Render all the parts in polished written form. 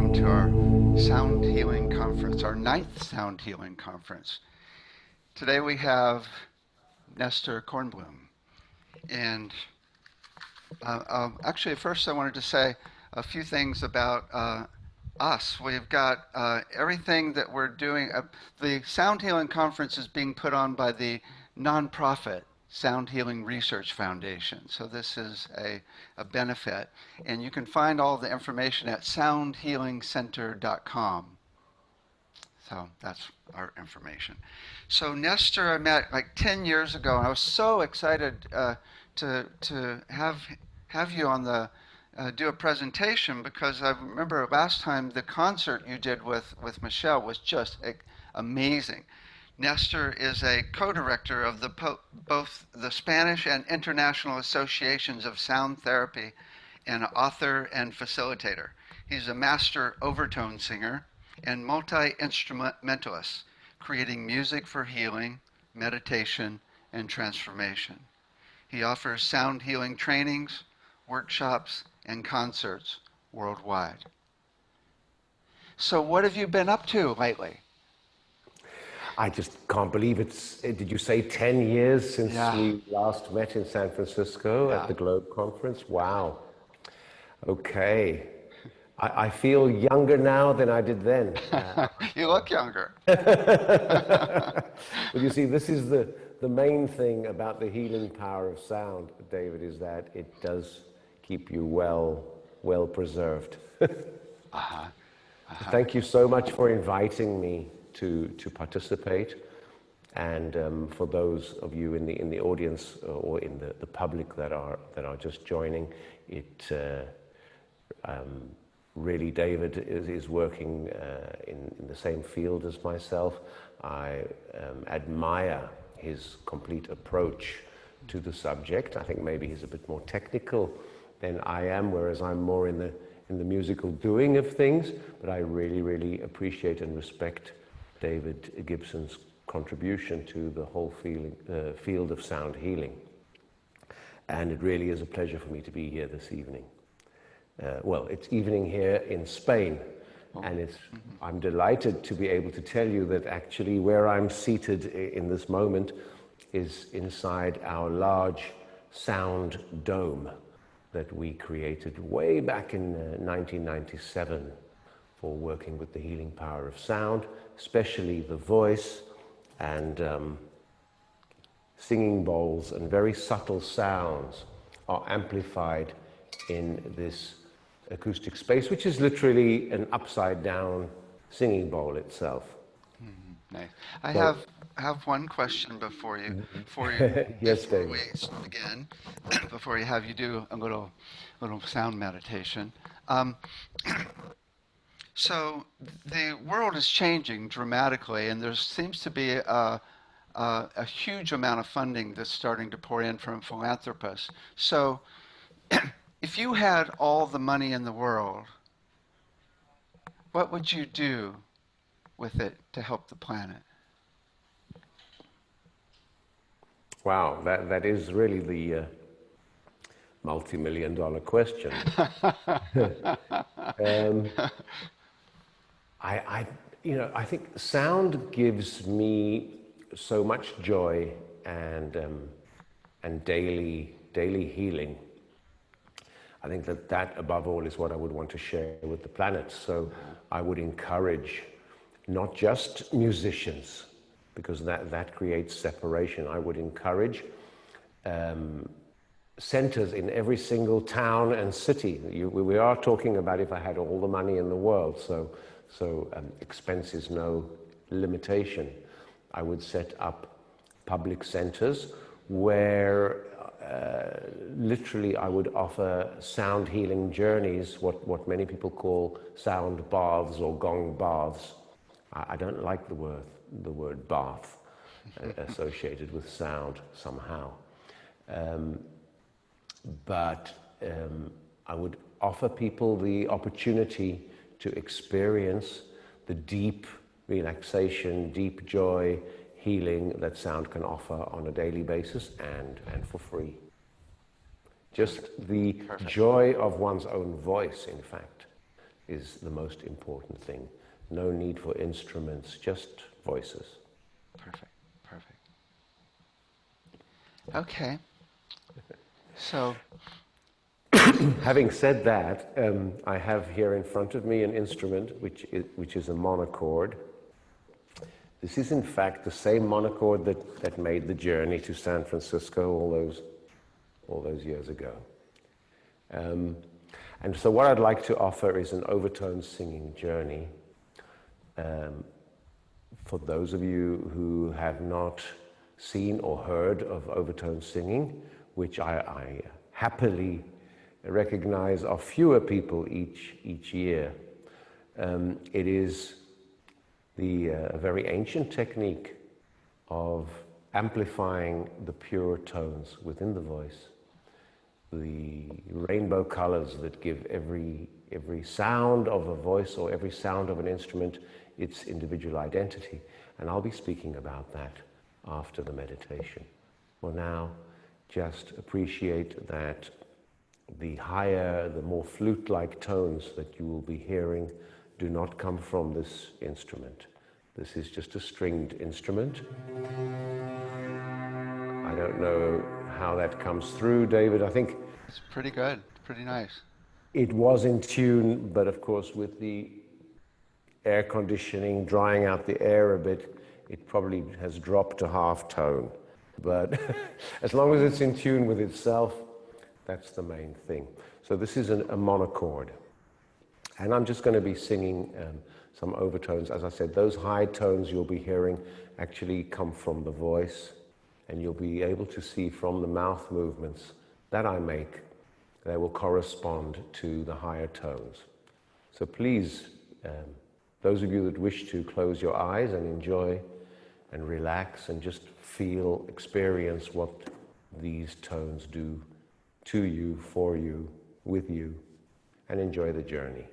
welcome to our Sound Healing Conference, our 9th Sound Healing Conference. Today we have Nestor Kornblum. And actually, first I wanted to say a few things about us. We've got everything that we're doing. The Sound Healing Conference is being put on by the nonprofit Sound Healing Research Foundation. So this is a benefit. And you can find all the information at soundhealingcenter.com. So that's our information. So Nestor, I met like 10 years ago, and I was so excited to have you on the do a presentation, because I remember last time the concert you did with Michelle was just amazing. Nestor is a co-director of both the Spanish and International Associations of Sound Therapy, and author and facilitator. He's a master overtone singer and multi-instrumentalist, creating music for healing, meditation, and transformation. He offers sound healing trainings, workshops, and concerts worldwide. So what have you been up to lately? I just can't believe it's, did you say 10 years since we last met in San Francisco at the Globe Conference? Wow. Okay. I feel younger now than I did then. You look younger. But you see, this is the main thing about the healing power of sound, David, is that it does keep you well preserved. Thank you so much for inviting me to participate, and for those of you in the audience or in the public that are just joining, it really, David is working in the same field as myself. I admire his complete approach to the subject. I think maybe he's a bit more technical than I am, whereas I'm more in the musical doing of things. But I really appreciate and respect David Gibson's contribution to the whole field of sound healing. And it really is a pleasure for me to be here this evening. Well, it's evening here in Spain, and I'm delighted to be able to tell you that actually where I'm seated in this moment is inside our large sound dome that we created way back in 1997 for working with the healing power of sound, especially the voice and singing bowls and very subtle sounds are amplified in this acoustic space, which is literally an upside down singing bowl itself. Nice. I have one question before you yes, before David. we begin, before you do a little sound meditation. So the world is changing dramatically, and there seems to be a huge amount of funding that's starting to pour in from philanthropists. So if you had all the money in the world, what would you do with it to help the planet? Wow, that is really the multi-million-dollar question. I think sound gives me so much joy and daily healing. I think that above all is what I would want to share with the planet. So I would encourage not just musicians, because that creates separation. I would encourage centers in every single town and city. We are talking about if I had all the money in the world, so expense is no limitation. I would set up public centers where literally I would offer sound healing journeys, what many people call sound baths or gong baths. I don't like the word bath associated with sound somehow. But I would offer people the opportunity to experience the deep relaxation, deep joy, healing that sound can offer on a daily basis and for free. Just the joy of one's own voice, in fact, is the most important thing. No need for instruments, just voices. Perfect. Perfect. Okay. So, Having said that, I have here in front of me an instrument which is a monochord. This is in fact the same monochord that made the journey to San Francisco all those years ago. And so what I'd like to offer is an overtone singing journey. For those of you who have not seen or heard of overtone singing, which I happily recognize are fewer people each year, it is a very ancient technique of amplifying the pure tones within the voice, the rainbow colors that give every sound of a voice or every sound of an instrument its individual identity. And I'll be speaking about that after the meditation. For now, just appreciate that the higher, the more flute-like tones that you will be hearing do not come from this instrument. This is just a stringed instrument. I don't know how that comes through, David. I think it's pretty good. Pretty nice. it was in tune, but of course with the air conditioning drying out the air a bit, it probably has dropped to half tone. But as long as it's in tune with itself, that's the main thing. So this is a monochord. And I'm just going to be singing some overtones. As I said, those high tones you'll be hearing actually come from the voice, and you'll be able to see from the mouth movements that I make, they will correspond to the higher tones. So please, those of you that wish to close your eyes and enjoy and relax and just feel, experience what these tones do to you, for you, with you, and enjoy the journey.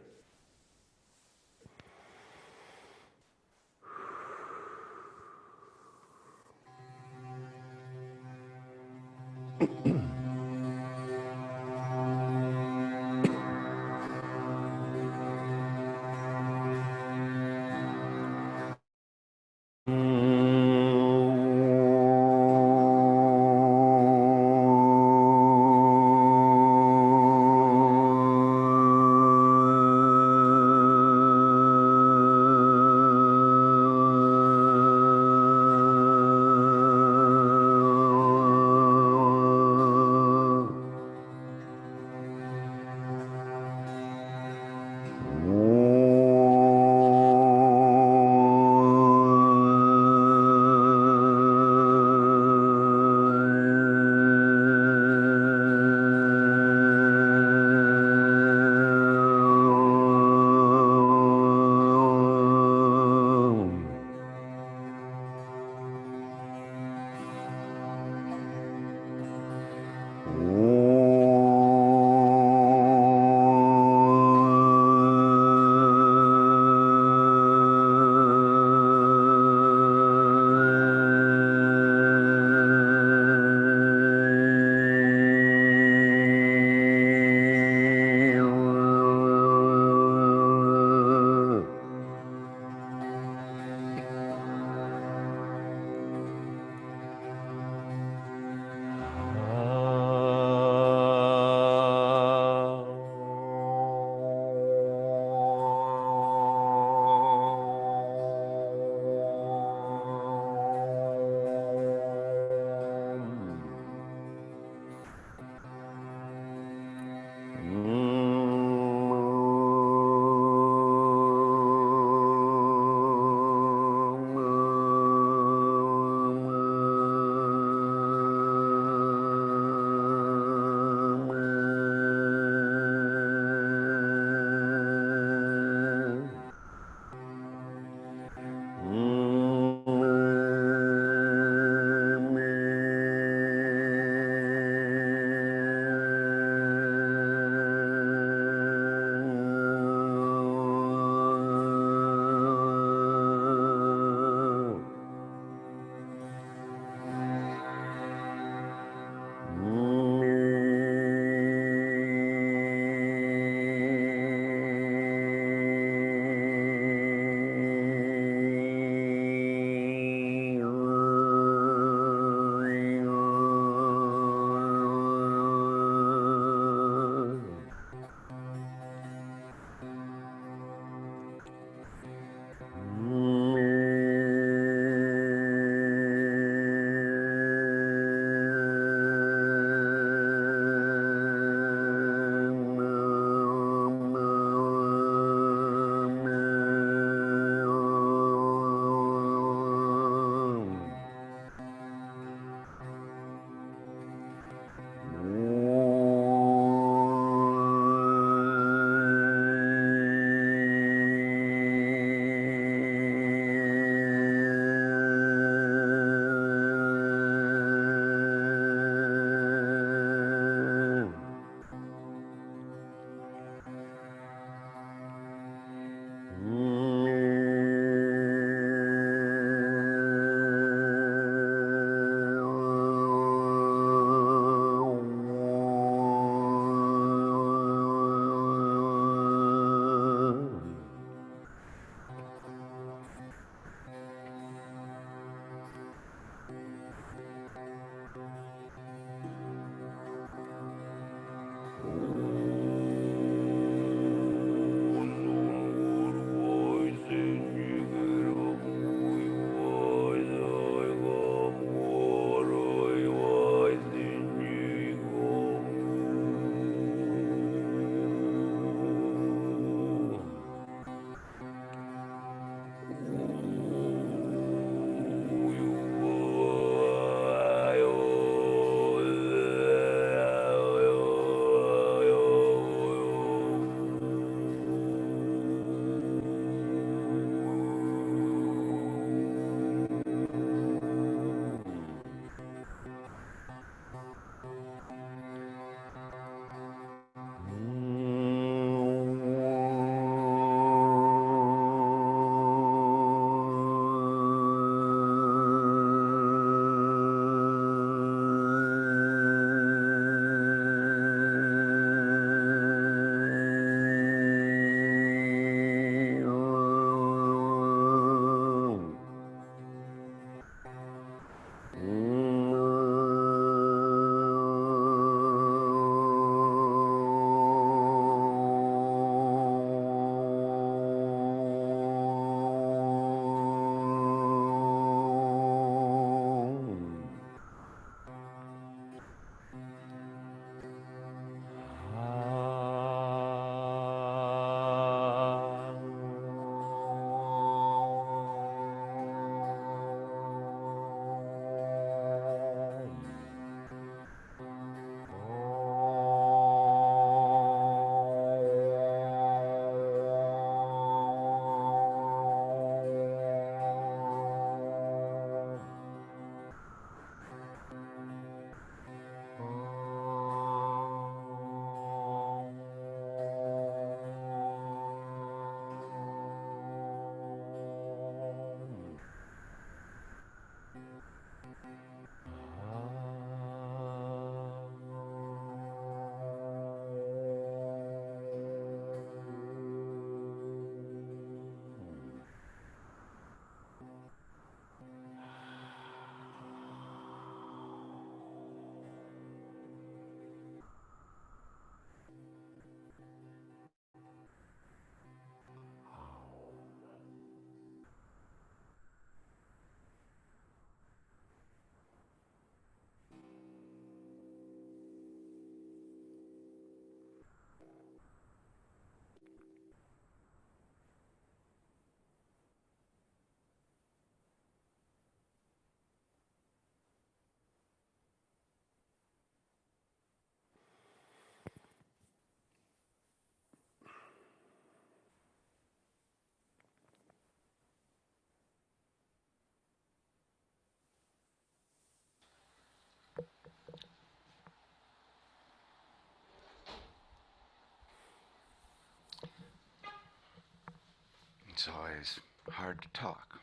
it's always hard to talk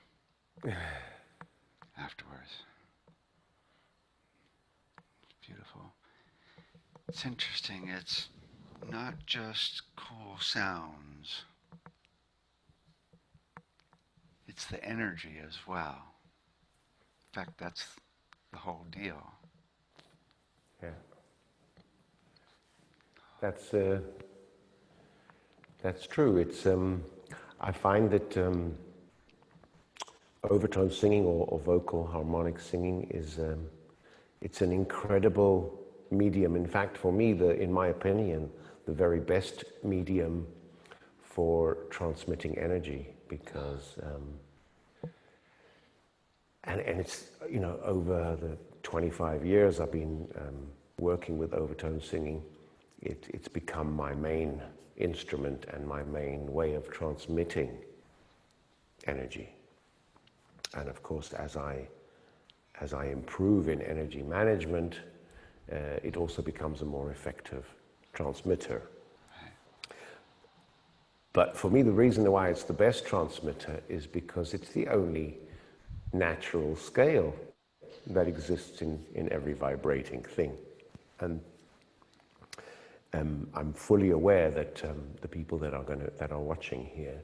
afterwards. Beautiful. It's interesting. It's not just cool sounds, it's the energy as well. In fact, that's the whole deal. Yeah. That's true. I find that overtone singing or vocal harmonic singing is it's an incredible medium. In fact, for me, in my opinion, the very best medium for transmitting energy, because and it's, over the 25 years I've been working with overtone singing, it's become my main instrument and my main way of transmitting energy. And of course, as I improve in energy management, it also becomes a more effective transmitter. But for me, the reason why it's the best transmitter is because it's the only natural scale that exists in every vibrating thing. And I'm fully aware that the people that are watching here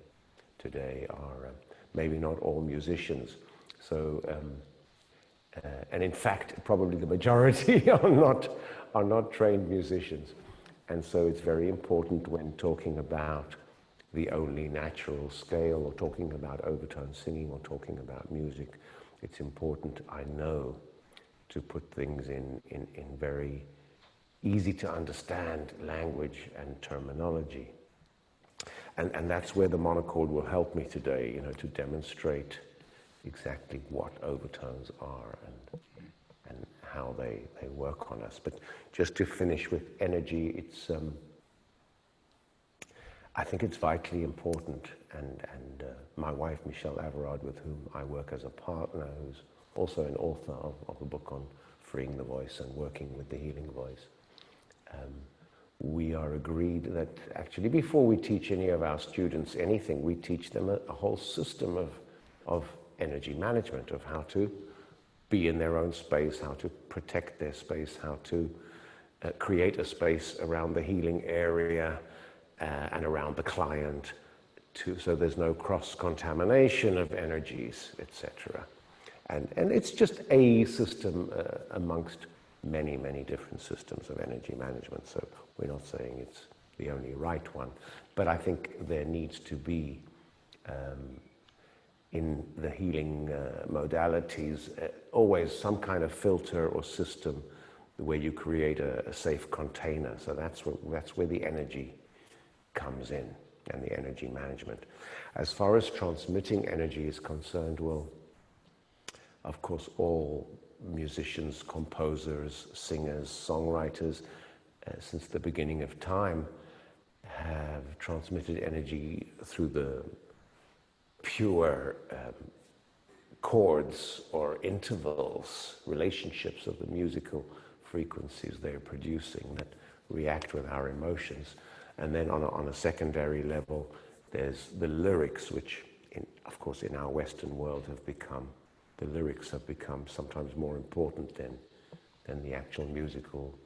today are maybe not all musicians. So, and in fact, probably the majority are not trained musicians. And so it's very important when talking about the only natural scale, or talking about overtone singing, or talking about music, it's important, I know, to put things in very easy to understand language and terminology. And that's where the monochord will help me today, to demonstrate exactly what overtones are and how they work on us. But just to finish with energy, I think it's vitally important, and my wife, Michelle Everard, with whom I work as a partner, who's also an author of a book on freeing the voice and working with the healing voice, we are agreed that actually before we teach any of our students anything, we teach them a whole system of energy management, of how to be in their own space, how to protect their space, how to create a space around the healing area and around the client, so there's no cross-contamination of energies, etc. And it's just a system amongst many, many different systems of energy management. So we're not saying it's the only right one, but I think there needs to be, in the healing modalities, always some kind of filter or system where you create a safe container. So that's where the energy comes in, and the energy management. As far as transmitting energy is concerned, well, of course, all musicians, composers, singers, songwriters, since the beginning of time, have transmitted energy through the pure chords or intervals, relationships of the musical frequencies they're producing that react with our emotions. And then on a secondary level, there's the lyrics, which, of course, in our Western world the lyrics have become sometimes more important than the actual musical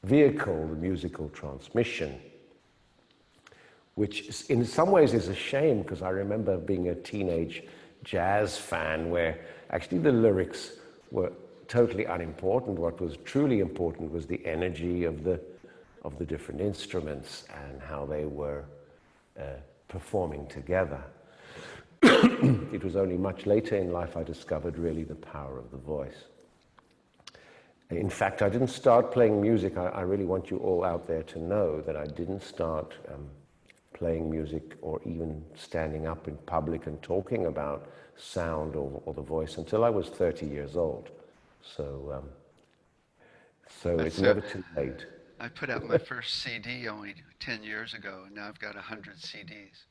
vehicle, the musical transmission, which in some ways is a shame, because I remember being a teenage jazz fan where actually the lyrics were totally unimportant. What was truly important was the energy of the different instruments and how they were performing together. It was only much later in life I discovered really the power of the voice. In fact, I didn't start playing music. I really want you all out there to know that I didn't start playing music or even standing up in public and talking about sound or the voice until I was 30 years old. So it's never too late. I put out my first CD only 10 years ago, and now I've got 100 CDs.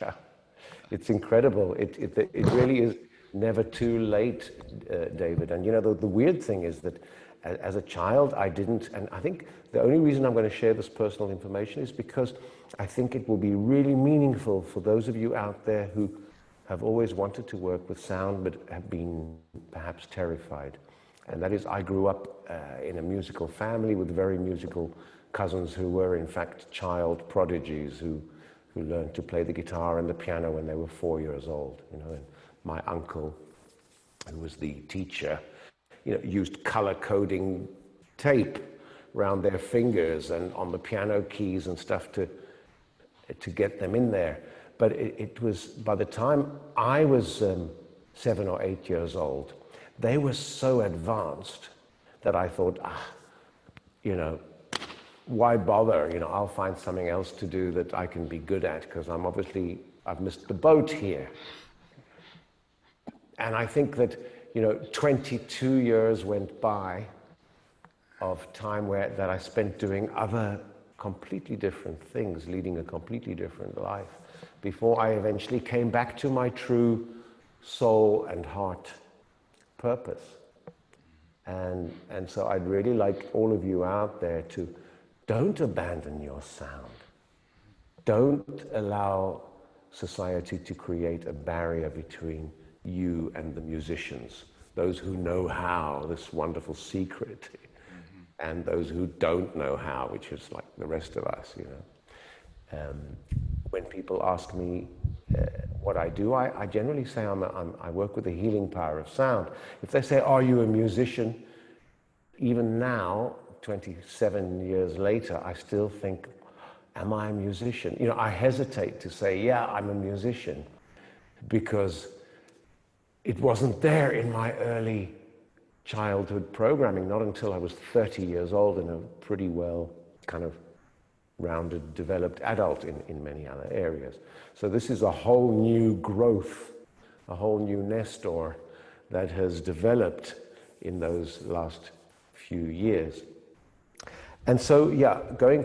Yeah, it's incredible. It really is never too late, David. And the weird thing is that As a child, I didn't, and I think the only reason I'm going to share this personal information is because I think it will be really meaningful for those of you out there who have always wanted to work with sound but have been perhaps terrified. And that is, I grew up in a musical family with very musical cousins who were in fact child prodigies who learned to play the guitar and the piano when they were 4 years old. You know, and my uncle, who was the teacher, used color coding tape around their fingers and on the piano keys and stuff to get them in there. But it was, by the time I was 7 or 8 years old, they were so advanced that I thought, why bother? I'll find something else to do that I can be good at, because I've missed the boat here. And I think that, 22 years went by of time that I spent doing other completely different things, leading a completely different life, before I eventually came back to my true soul and heart purpose. And so I'd really like all of you out there to don't abandon your sound. Don't allow society to create a barrier between you and the musicians, those who know how, this wonderful secret, and those who don't know how, which is like the rest of us, When people ask me what I do, I generally say I work with the healing power of sound. If they say, are you a musician? Even now, 27 years later, I still think, am I a musician? I hesitate to say, yeah, I'm a musician, because it wasn't there in my early childhood programming, not until I was 30 years old and a pretty well kind of rounded, developed adult in many other areas. So this is a whole new growth, a whole new Nestor that has developed in those last few years. And so,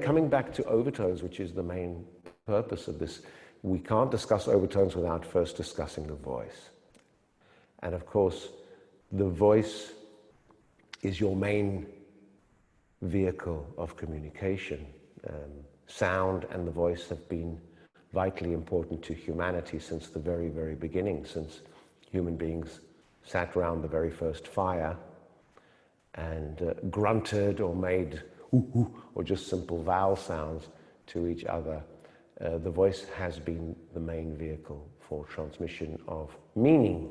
coming back to overtones, which is the main purpose of this, we can't discuss overtones without first discussing the voice. And of course, the voice is your main vehicle of communication. Sound and the voice have been vitally important to humanity since the very, very beginning, since human beings sat around the very first fire and grunted or made ooh, ooh, or just simple vowel sounds to each other. The voice has been the main vehicle for transmission of meaning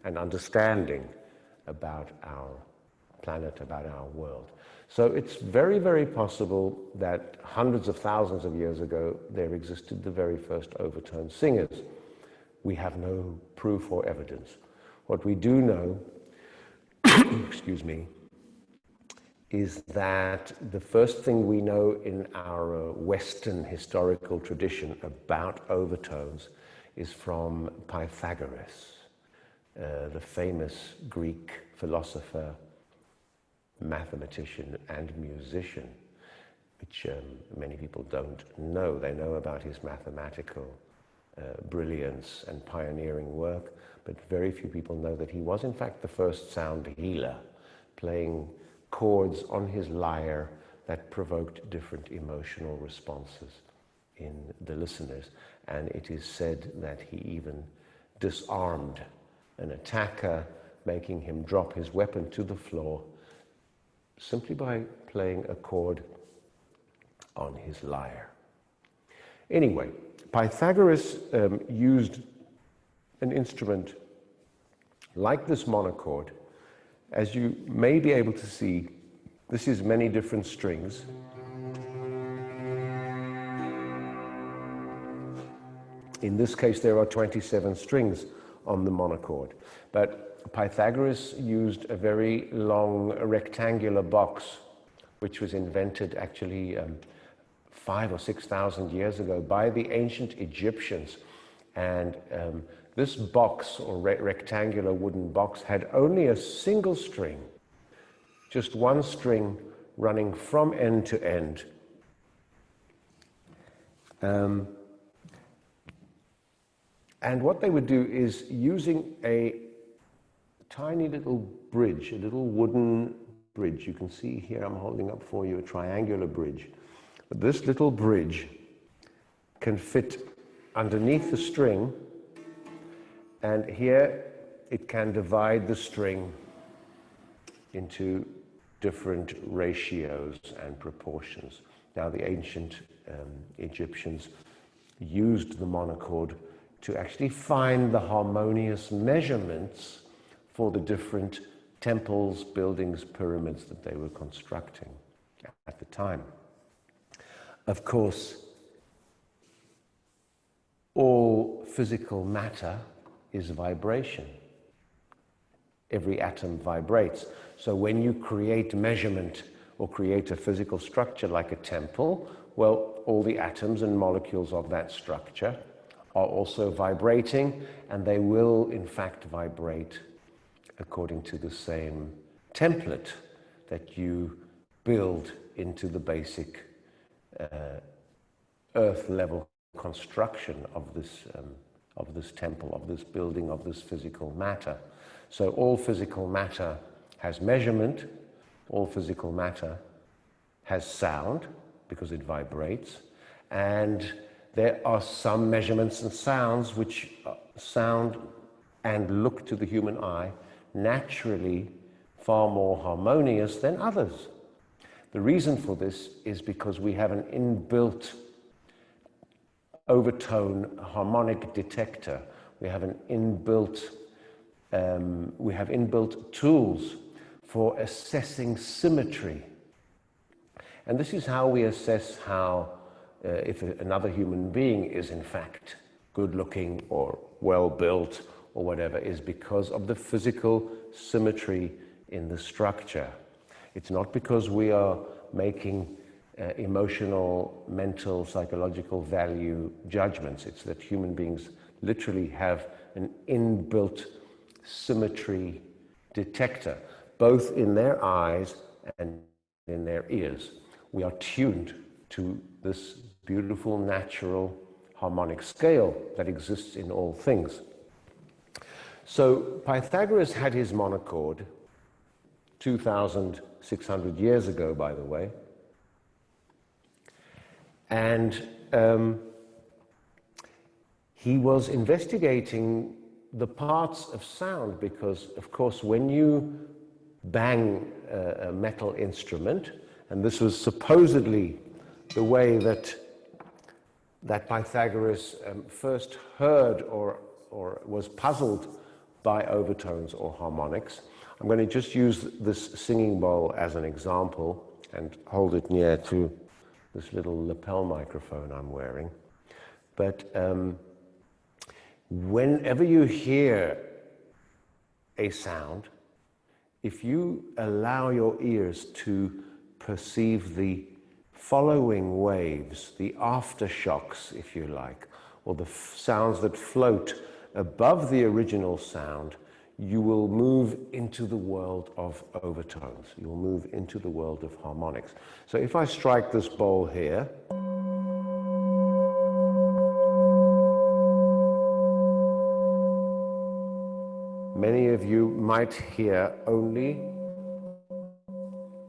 and understanding about our planet, about our world. So it's very, very possible that hundreds of thousands of years ago, there existed the very first overtone singers. We have no proof or evidence. What we do know, excuse me, is that the first thing we know in our Western historical tradition about overtones is from Pythagoras, the famous Greek philosopher, mathematician, and musician, which many people don't know. They know about his mathematical brilliance and pioneering work, but very few people know that he was in fact the first sound healer, playing chords on his lyre that provoked different emotional responses in the listeners. And it is said that he even disarmed an attacker, making him drop his weapon to the floor simply by playing a chord on his lyre. Anyway, Pythagoras used an instrument like this monochord. As you may be able to see, this is many different strings. In this case, there are 27 strings on the monochord. But Pythagoras used a very long rectangular box, which was invented actually 5,000 or 6,000 years ago by the ancient Egyptians. And this box, or rectangular wooden box, had only a single string, just one string running from end to end. And what they would do is, using a tiny little bridge, a little wooden bridge. You can see here I'm holding up for you a triangular bridge. But this little bridge can fit underneath the string, and here it can divide the string into different ratios and proportions. Now, the ancient Egyptians used the monochord to actually find the harmonious measurements for the different temples, buildings, pyramids that they were constructing at the time. Of course, all physical matter is vibration. Every atom vibrates. So when you create measurement or create a physical structure like a temple, well, all the atoms and molecules of that structure are also vibrating, and they will in fact vibrate according to the same template that you build into the basic earth level construction of this temple, of this building, of this physical matter. So all physical matter has measurement, all physical matter has sound because it vibrates, and there are some measurements and sounds which sound and look to the human eye naturally far more harmonious than others. The reason for this is because we have an inbuilt overtone harmonic detector. We have inbuilt tools for assessing symmetry. And this is how we assess how if another human being is in fact good looking or well built or whatever, is because of the physical symmetry in the structure. It's not because we are making emotional, mental, psychological value judgments. It's that human beings literally have an inbuilt symmetry detector, both in their eyes and in their ears. We are tuned to this beautiful, natural, harmonic scale that exists in all things. So Pythagoras had his monochord 2,600 years ago, by the way. And he was investigating the parts of sound because, of course, when you bang a metal instrument, and this was supposedly the way that Pythagoras first heard or was puzzled by overtones or harmonics. I'm going to just use this singing bowl as an example and hold it near to this little lapel microphone I'm wearing. But whenever you hear a sound, if you allow your ears to perceive the following waves, the aftershocks, if you like, or the sounds that float above the original sound, you will move into the world of overtones. You will move into the world of harmonics. So if I strike this bowl here, many of you might hear only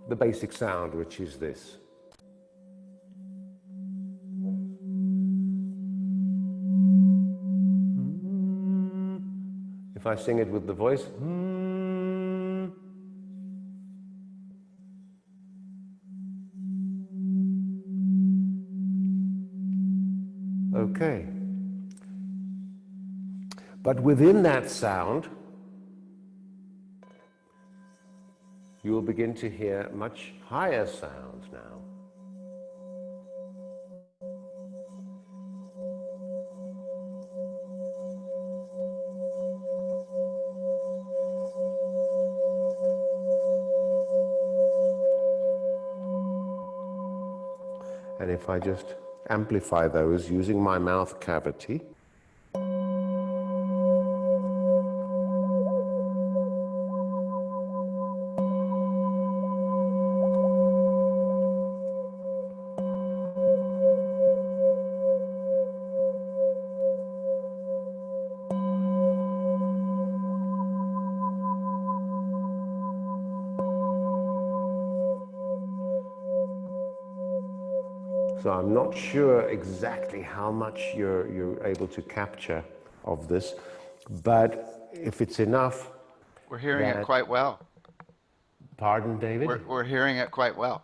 the basic sound, which is this. If I sing it with the voice, okay. But within that sound, you will begin to hear much higher sounds now. And if I just amplify those using my mouth cavity, So I'm not sure exactly how much you're able to capture of this, but if it's enough We're hearing it that, quite well. pardon, David? We're hearing it quite well.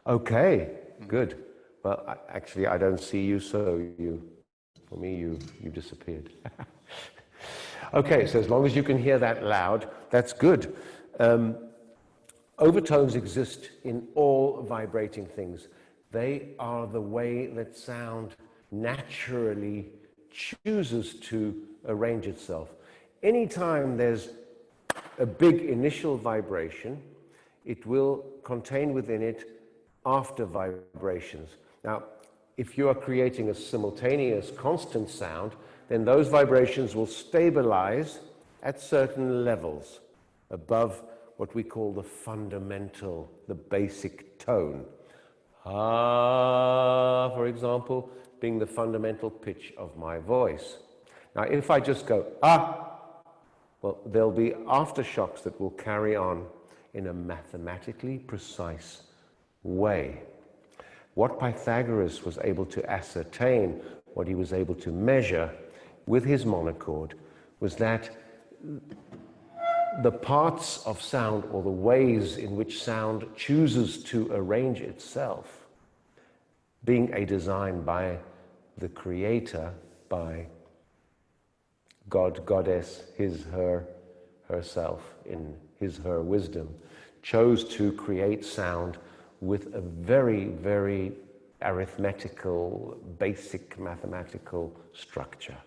Okay, Mhm. good. Well, actually, I don't see you, so for me, you disappeared. Okay, so as long as you can hear that loud, that's good. Overtones exist in all vibrating things. They are the way that sound naturally chooses to arrange itself. Anytime there's a big initial vibration, it will contain within it after vibrations. Now, if you are creating a simultaneous constant sound, then those vibrations will stabilize at certain levels above what we call the fundamental, the basic tone. Ah, for example, being the fundamental pitch of my voice. Now, if I just go, ah, well, there'll be aftershocks that will carry on in a mathematically precise way. What Pythagoras was able to ascertain, what he was able to measure with his monochord, was that the parts of sound, or the ways in which sound chooses to arrange itself, being a design by the creator, by God, goddess, his, her, herself, in his, her wisdom, chose to create sound with a very, very arithmetical, basic mathematical structure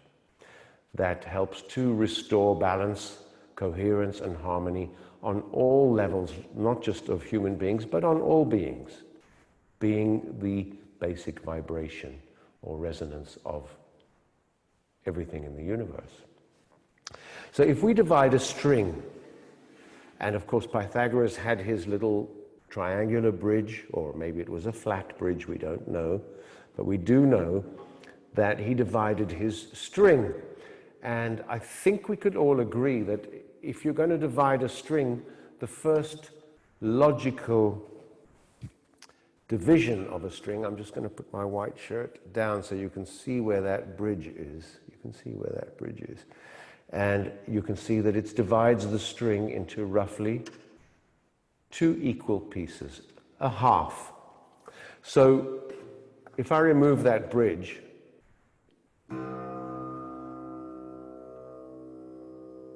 that helps to restore balance, coherence, and harmony on all levels, not just of human beings, but on all beings, being the basic vibration or resonance of everything in the universe. So if we divide a string, and of course Pythagoras had his little triangular bridge, or maybe it was a flat bridge, we don't know, but we do know that he divided his string. And I think we could all agree that if you're going to divide a string, the first logical division of a string, I'm just going to put my white shirt down so you can see where that bridge is. You can see where that bridge is. And you can see that it divides the string into roughly 2 equal pieces, a half. So if I remove that bridge,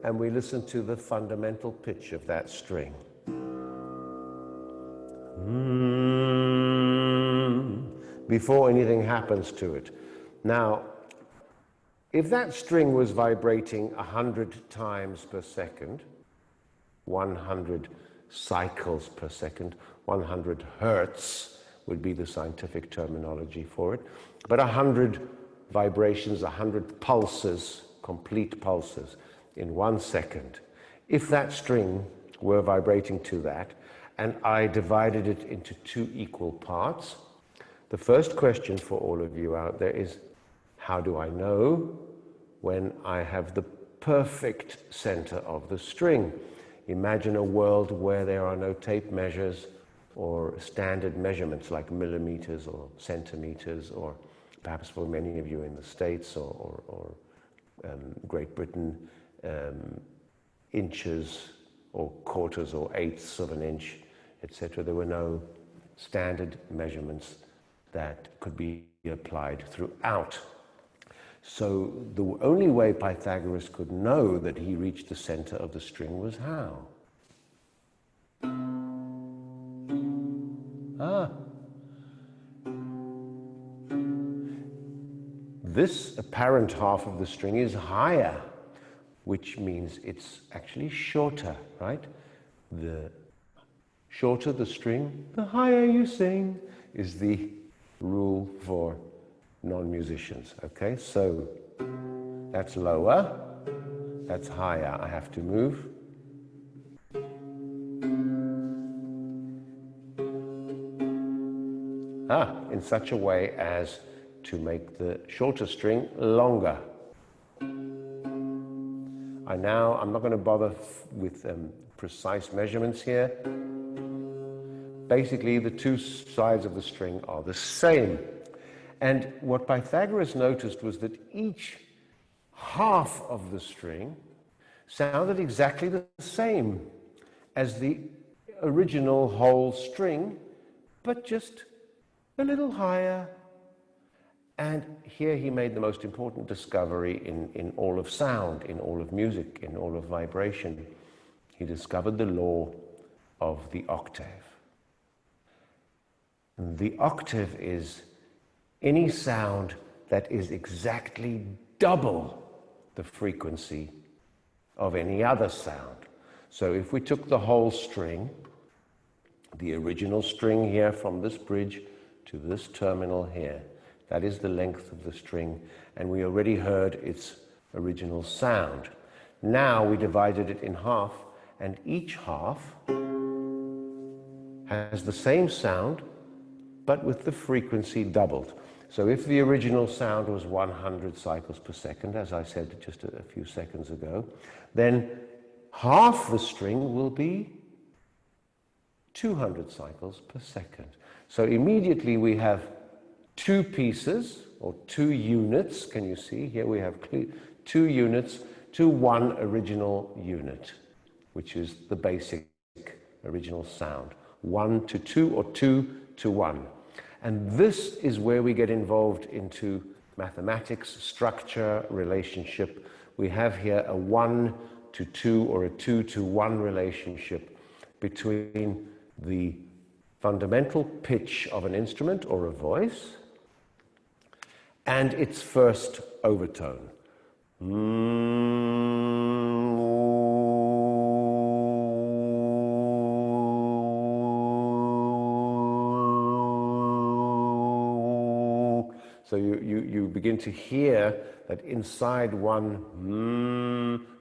and we listen to the fundamental pitch of that string. Before anything happens to it. Now, if that string was vibrating 100 times per second, 100 cycles per second, 100 hertz would be the scientific terminology for it, but 100 vibrations, 100 pulses, complete pulses, in 1 second. If that string were vibrating to that, and I divided it into 2 equal parts, the first question for all of you out there is, how do I know when I have the perfect center of the string? Imagine a world where there are no tape measures or standard measurements like millimeters or centimeters, or perhaps for many of you in the States or Great Britain, inches or quarters or eighths of an inch, etc. There were no standard measurements that could be applied throughout. So the only way Pythagoras could know that he reached the center of the string was how? This apparent half of the string is higher, which means it's actually shorter, right? The shorter the string, the higher you sing, is the rule for non-musicians, okay? So that's lower, that's higher. I have to move. In such a way as to make the shorter string longer. I'm not going to bother with precise measurements here. Basically, the two sides of the string are the same. And what Pythagoras noticed was that each half of the string sounded exactly the same as the original whole string, but just a little higher. And here he made the most important discovery in all of sound, in all of music, in all of vibration. He discovered the law of the octave. The octave is any sound that is exactly double the frequency of any other sound. So if we took the whole string, the original string here from this bridge to this terminal here, that is the length of the string, and we already heard its original sound. Now we divided it in half, and each half has the same sound, but with the frequency doubled. So if the original sound was 100 cycles per second, as I said just a few seconds ago, then half the string will be 200 cycles per second. So immediately we have two pieces, or two units. Can you see? Here we have two units to one original unit, which is the basic original sound. 1 to 2 or 2 to 1. And this is where we get involved into mathematics, structure, relationship. We have here a 1 to 2 or a 2 to 1 relationship between the fundamental pitch of an instrument or a voice and its first overtone. So you begin to hear that inside one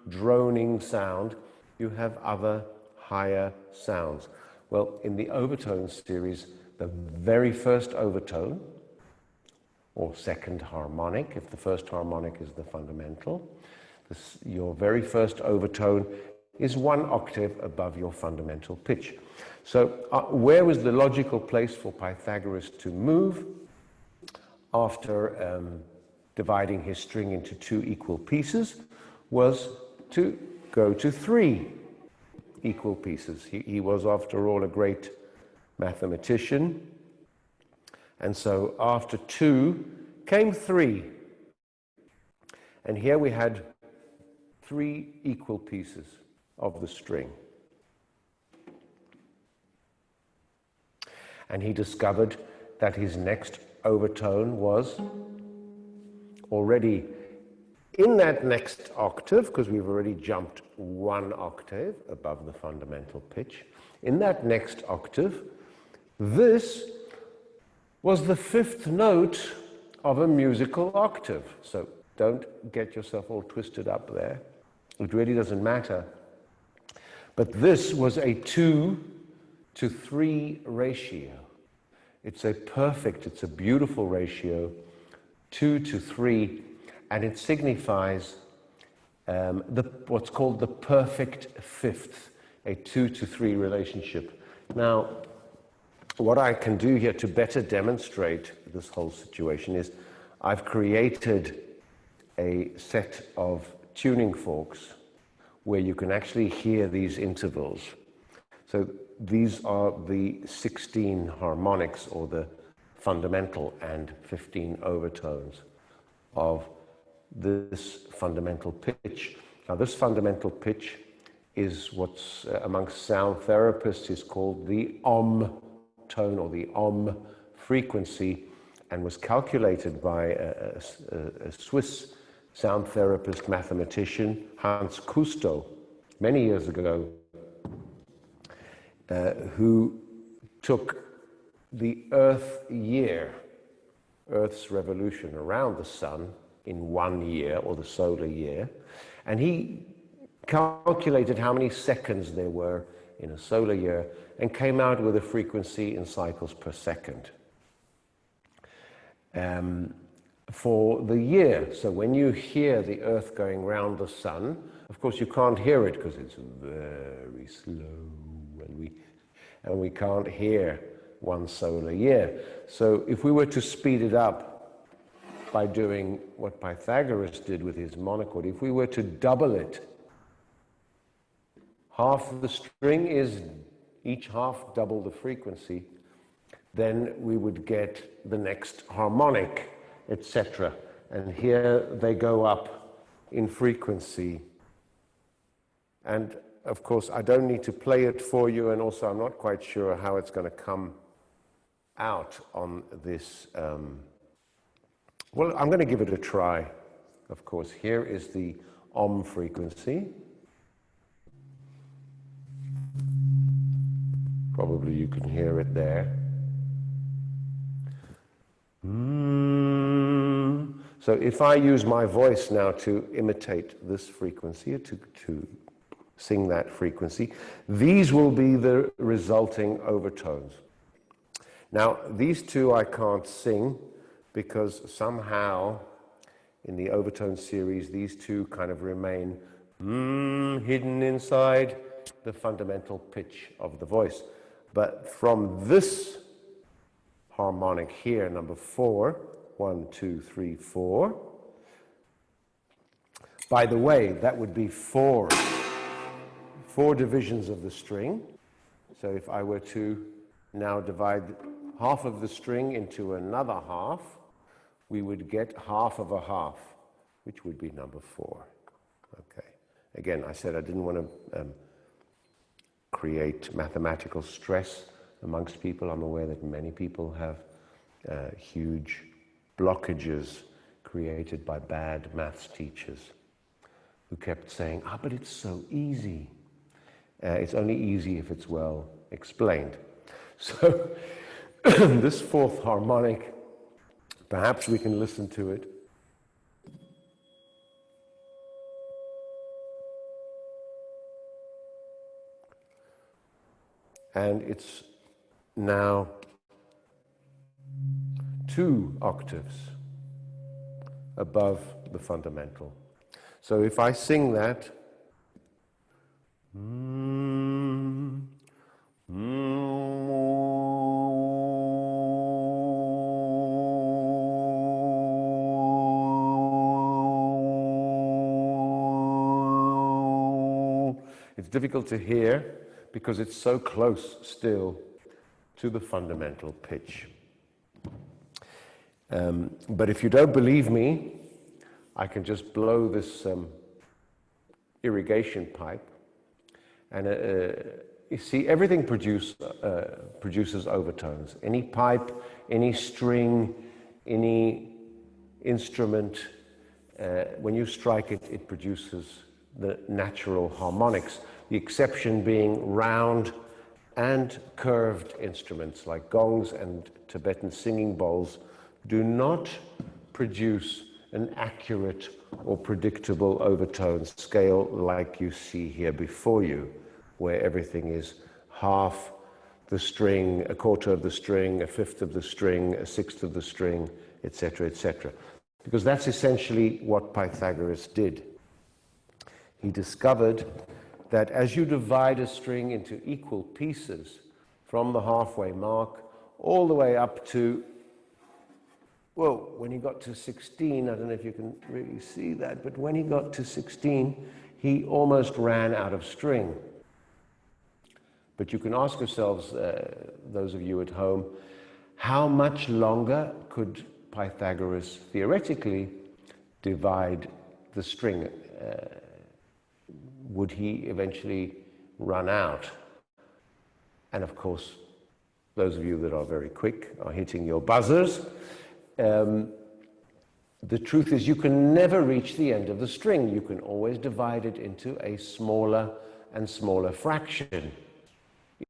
droning sound, you have other higher sounds. Well, in the overtone series, the very first overtone, or second harmonic, if the first harmonic is the fundamental, your very first overtone is 1 octave above your fundamental pitch. So where was the logical place for Pythagoras to move after dividing his string into 2 equal pieces? Was to go to 3 equal pieces. He was, after all, a great mathematician. And so after 2 came 3. And here we had 3 equal pieces of the string. And he discovered that his next overtone was already in that next octave, because we've already jumped 1 octave above the fundamental pitch. In that next octave, this was the 5th note of a musical octave. So don't get yourself all twisted up there. It really doesn't matter. But this was a 2 to 3 ratio. It's a perfect, it's a beautiful ratio, 2 to 3, and it signifies what's called the perfect 5th, a 2 to 3 relationship. Now, what I can do here to better demonstrate this whole situation is I've created a set of tuning forks where you can actually hear these intervals. So these are the 16 harmonics, or the fundamental and 15 overtones of this fundamental pitch. Now, this fundamental pitch is what's amongst sound therapists is called the tone, or the frequency, and was calculated by a Swiss sound therapist mathematician, Hans Cousteau, many years ago, who took the Earth's revolution around the sun in 1 year, or the solar year, and he calculated how many seconds there were in a solar year and came out with a frequency in cycles per second for the year. So when you hear the Earth going round the sun, of course you can't hear it because it's very slow, and we can't hear 1 solar year. So if we were to speed it up by doing what Pythagoras did with his monochord. If we were to double it, half the string is each half double the frequency, then we would get the next harmonic, etc. And here they go up in frequency. And of course, I don't need to play it for you, and also I'm not quite sure how it's going to come out on this. Well, I'm going to give it a try. Of course, here is the frequency. Probably you can hear it there. So if I use my voice now to imitate this frequency, to sing that frequency, these will be the resulting overtones. Now, these two I can't sing because somehow in the overtone series, these two kind of remain hidden inside the fundamental pitch of the voice. But from this harmonic here, number 4, 1, 2, 3, 4. By the way, that would be four divisions of the string. So if I were to now divide half of the string into another half, we would get half of a half, which would be number 4. Okay. Again, I said I didn't want to create mathematical stress amongst people. I'm aware that many people have huge blockages created by bad maths teachers who kept saying, but it's so easy. It's only easy if it's well explained. So this 4th harmonic, perhaps we can listen to it. And it's now 2 octaves above the fundamental. So if I sing that, it's difficult to hear because it's so close still to the fundamental pitch. But if you don't believe me, I can just blow this irrigation pipe, and you see everything produces overtones. Any pipe, any string, any instrument, when you strike it, it produces the natural harmonics. The exception being round and curved instruments like gongs and Tibetan singing bowls do not produce an accurate or predictable overtone scale like you see here before you, where everything is half the string, a quarter of the string, a fifth of the string, a sixth of the string, etc., etc. Because that's essentially what Pythagoras did. He discovered that as you divide a string into equal pieces from the halfway mark all the way up to, well, when he got to 16, I don't know if you can really see that, but when he got to 16, he almost ran out of string. But you can ask yourselves, those of you at home, how much longer could Pythagoras theoretically divide the string? Would he eventually run out? And of course, those of you that are very quick are hitting your buzzers. The truth is you can never reach the end of the string. You can always divide it into a smaller and smaller fraction.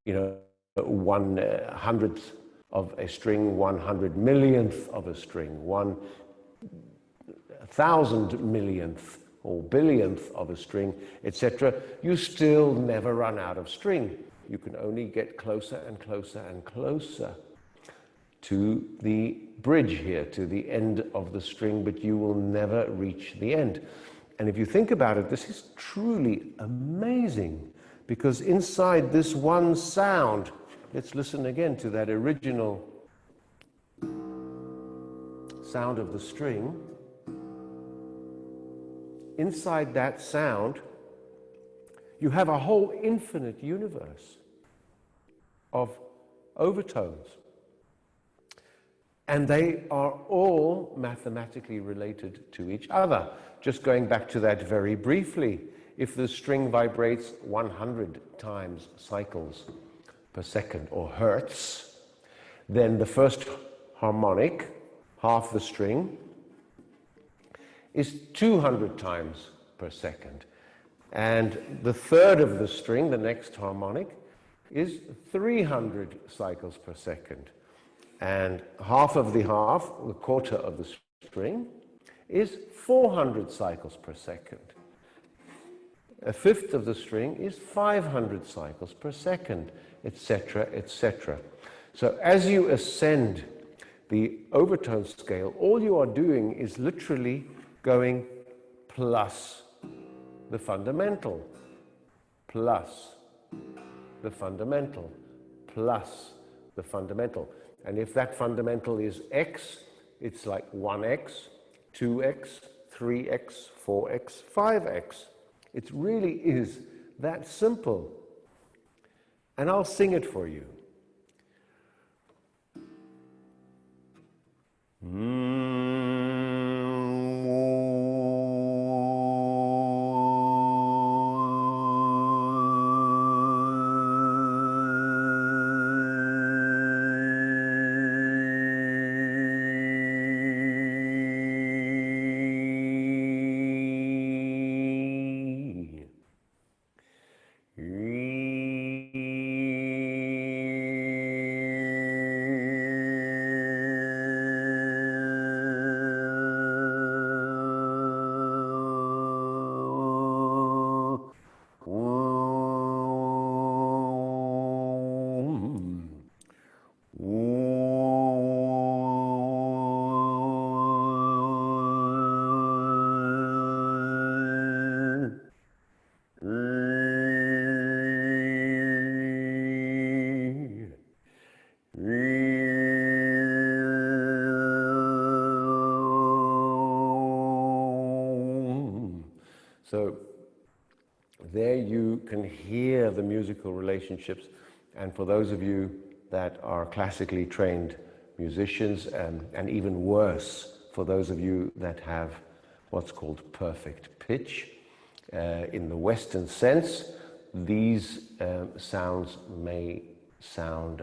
You know, 1/100th of a string, 100 millionth of a string, 1,000 millionth or billionth of a string, etc. You still never run out of string. You can only get closer and closer and closer to the bridge here, to the end of the string, but you will never reach the end. And if you think about it, this is truly amazing, because inside this one sound, let's listen again to that original sound of the string, inside that sound, you have a whole infinite universe of overtones. And they are all mathematically related to each other. Just going back to that very briefly, if the string vibrates 100 times cycles per second, or hertz, then the first harmonic, half the string, is 200 times per second. And the third of the string, the next harmonic, is 300 cycles per second. And half of the half, the quarter of the string, is 400 cycles per second. A fifth of the string is 500 cycles per second, etc., etc. So as you ascend the overtone scale, all you are doing is literally going plus the fundamental, plus the fundamental, plus the fundamental. And if that fundamental is x, it's like 1x, 2x, 3x, 4x, 5x. It really is that simple. And I'll sing it for you. So there you can hear the musical relationships, and for those of you that are classically trained musicians, and even worse, for those of you that have what's called perfect pitch, in the Western sense, these sounds may sound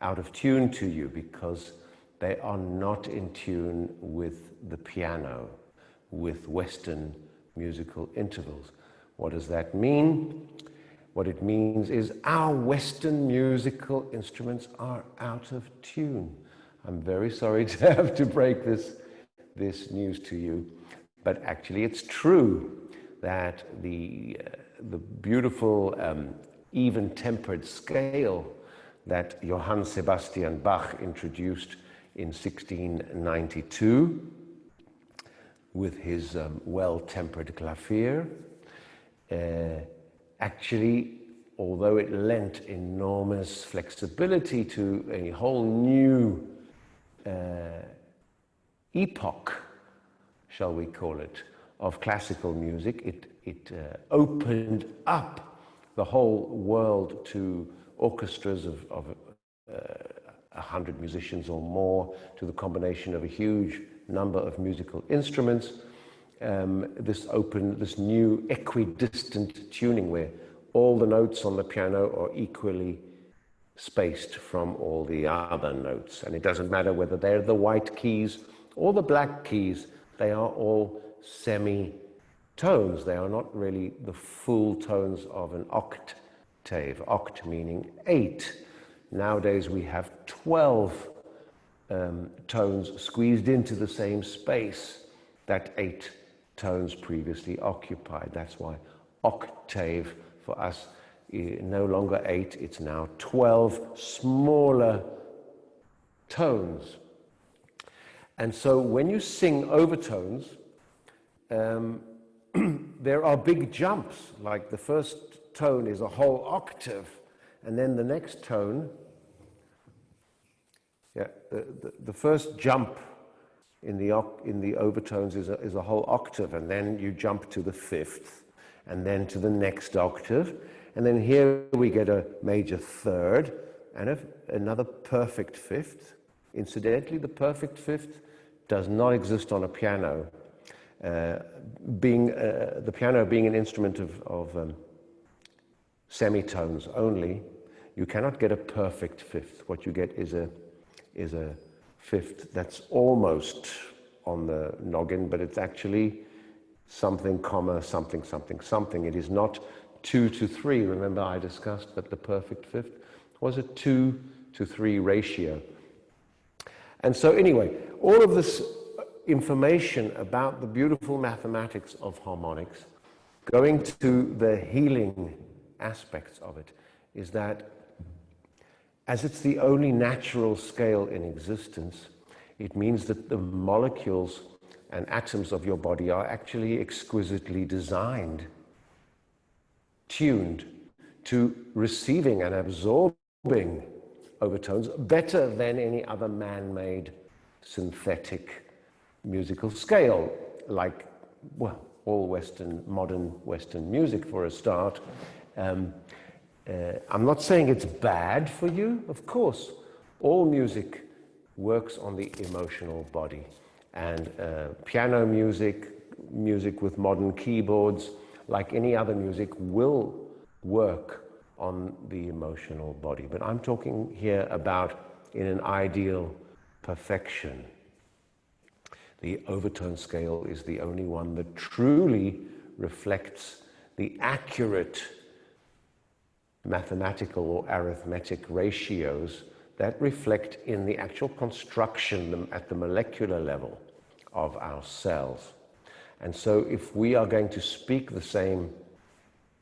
out of tune to you because they are not in tune with the piano, with Western musical intervals. What does that mean? What it means is our Western musical instruments are out of tune. I'm very sorry to have to break this news to you, but actually it's true that the beautiful even-tempered scale that Johann Sebastian Bach introduced in 1692 with his well-tempered clavier, actually, although it lent enormous flexibility to a whole new epoch, shall we call it, of classical music, it opened up the whole world to orchestras of 100 musicians or more, to the combination of a huge number of musical instruments. This new equidistant tuning where all the notes on the piano are equally spaced from all the other notes. And it doesn't matter whether they're the white keys or the black keys, they are all semi-tones. They are not really the full tones of an octave, oct meaning 8. Nowadays we have 12 tones squeezed into the same space that 8 tones previously occupied. That's why octave for us is no longer 8, it's now 12 smaller tones. And so when you sing overtones, there are big jumps, like the first tone is a whole octave, and then the next tone, the first jump in the overtones is a whole octave, and then you jump to the fifth, and then to the next octave, and then here we get a major third and another perfect fifth. Incidentally, the perfect fifth does not exist on a piano. The piano being an instrument of semitones only, you cannot get a perfect fifth. What you get is a fifth that's almost on the noggin, but it's actually something, comma, something, something, something. It is not 2 to 3. Remember I discussed that the perfect fifth was a 2 to 3 ratio. And so anyway, all of this information about the beautiful mathematics of harmonics, going to the healing aspects of it, is that as it's the only natural scale in existence, it means that the molecules and atoms of your body are actually exquisitely designed, tuned to receiving and absorbing overtones better than any other man-made synthetic musical scale, like, well, all modern Western music for a start. I'm not saying it's bad for you. Of course, all music works on the emotional body, and piano music, music with modern keyboards, like any other music, will work on the emotional body. But I'm talking here about in an ideal perfection. The overtone scale is the only one that truly reflects the accurate mathematical or arithmetic ratios that reflect in the actual construction at the molecular level of our cells. And so if we are going to speak the same,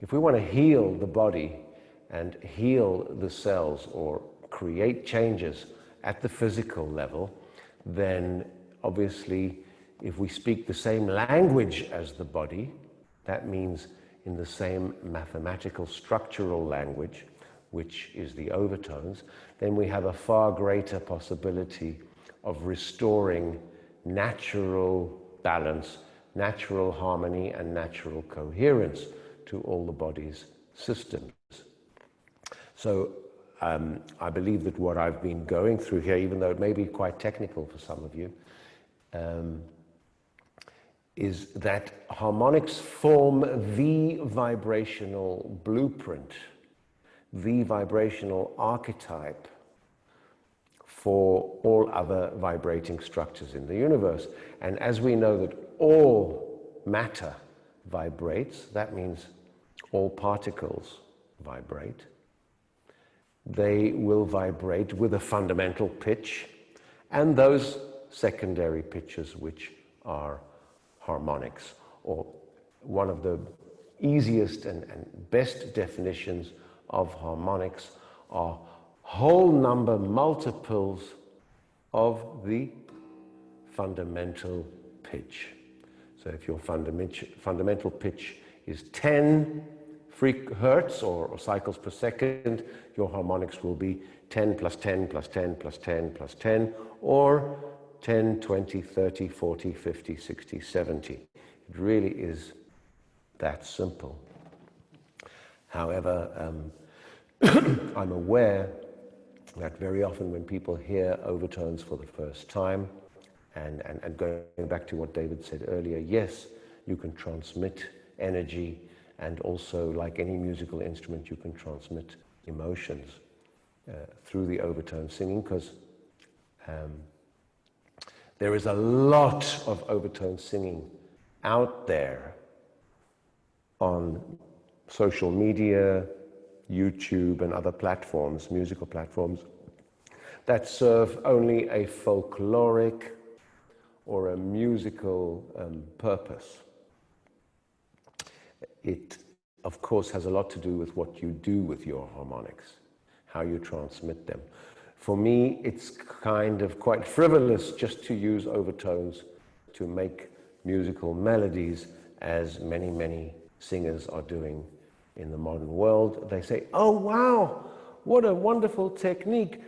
if we want to heal the body and heal the cells or create changes at the physical level, then obviously if we speak the same language as the body, that means in the same mathematical structural language, which is the overtones, then we have a far greater possibility of restoring natural balance, natural harmony, and natural coherence to all the body's systems. So I believe that what I've been going through here, even though it may be quite technical for some of you, is that harmonics form the vibrational blueprint, the vibrational archetype for all other vibrating structures in the universe. And as we know that all matter vibrates, that means all particles vibrate. They will vibrate with a fundamental pitch and those secondary pitches which are harmonics, or one of the easiest and best definitions of harmonics are whole number multiples of the fundamental pitch. So if your fundamental pitch is 10 hertz or cycles per second, your harmonics will be 10 plus 10 plus 10 plus 10 plus 10, or 10, 20, 30, 40, 50, 60, 70. It really is that simple. However, I'm aware that very often when people hear overtones for the first time, and going back to what David said earlier, yes, you can transmit energy, and also, like any musical instrument, you can transmit emotions through the overtone singing, because there is a lot of overtone singing out there on social media, YouTube, and other platforms, musical platforms, that serve only a folkloric or a musical purpose. It, of course, has a lot to do with what you do with your harmonics, how you transmit them. For me, it's kind of quite frivolous just to use overtones to make musical melodies, as many, many singers are doing in the modern world. They say, oh, wow, what a wonderful technique.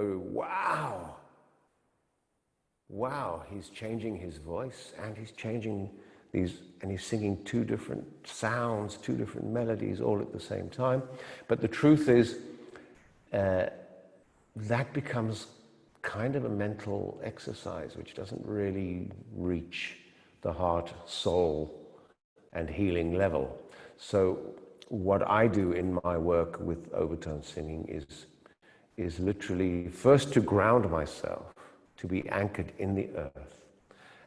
go, wow, wow, he's changing his voice and he's changing these, and he's singing two different sounds, two different melodies all at the same time. But the truth is, that becomes kind of a mental exercise which doesn't really reach the heart, soul, and healing level. So what I do in my work with overtone singing is literally first to ground myself, to be anchored in the earth,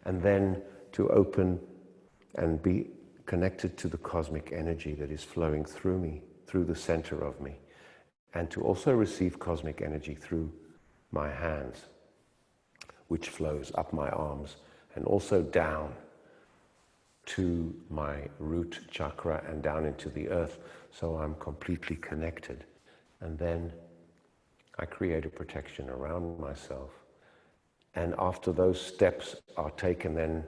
and then to open and be connected to the cosmic energy that is flowing through me, through the center of me, and to also receive cosmic energy through my hands, which flows up my arms and also down to my root chakra and down into the earth, so I'm completely connected. And then I create a protection around myself. And after those steps are taken, then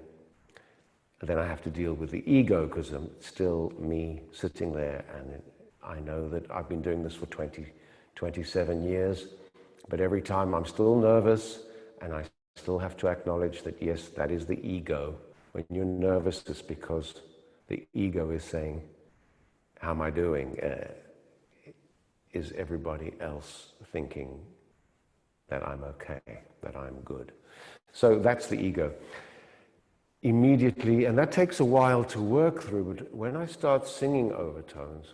I have to deal with the ego, because I'm still me sitting there, and I know that I've been doing this for 27 years, but every time I'm still nervous, and I still have to acknowledge that, yes, that is the ego. When you're nervous, it's because the ego is saying, how am I doing? Is everybody else thinking that I'm okay, that I'm good? So that's the ego. Immediately, and that takes a while to work through, but when I start singing overtones,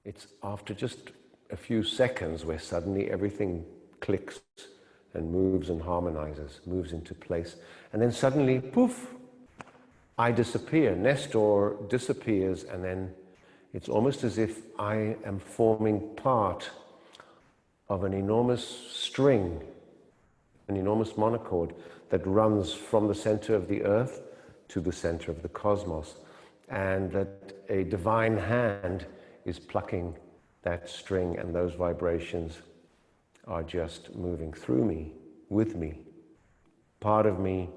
it's after just a few seconds where suddenly everything clicks and moves and harmonizes, moves into place. And then suddenly, poof, I disappear. Nestor disappears, and then it's almost as if I am forming part of an enormous string, an enormous monochord that runs from the center of the earth to the center of the cosmos, and that a divine hand is plucking that string, and those vibrations are just moving through me, with me, part of me,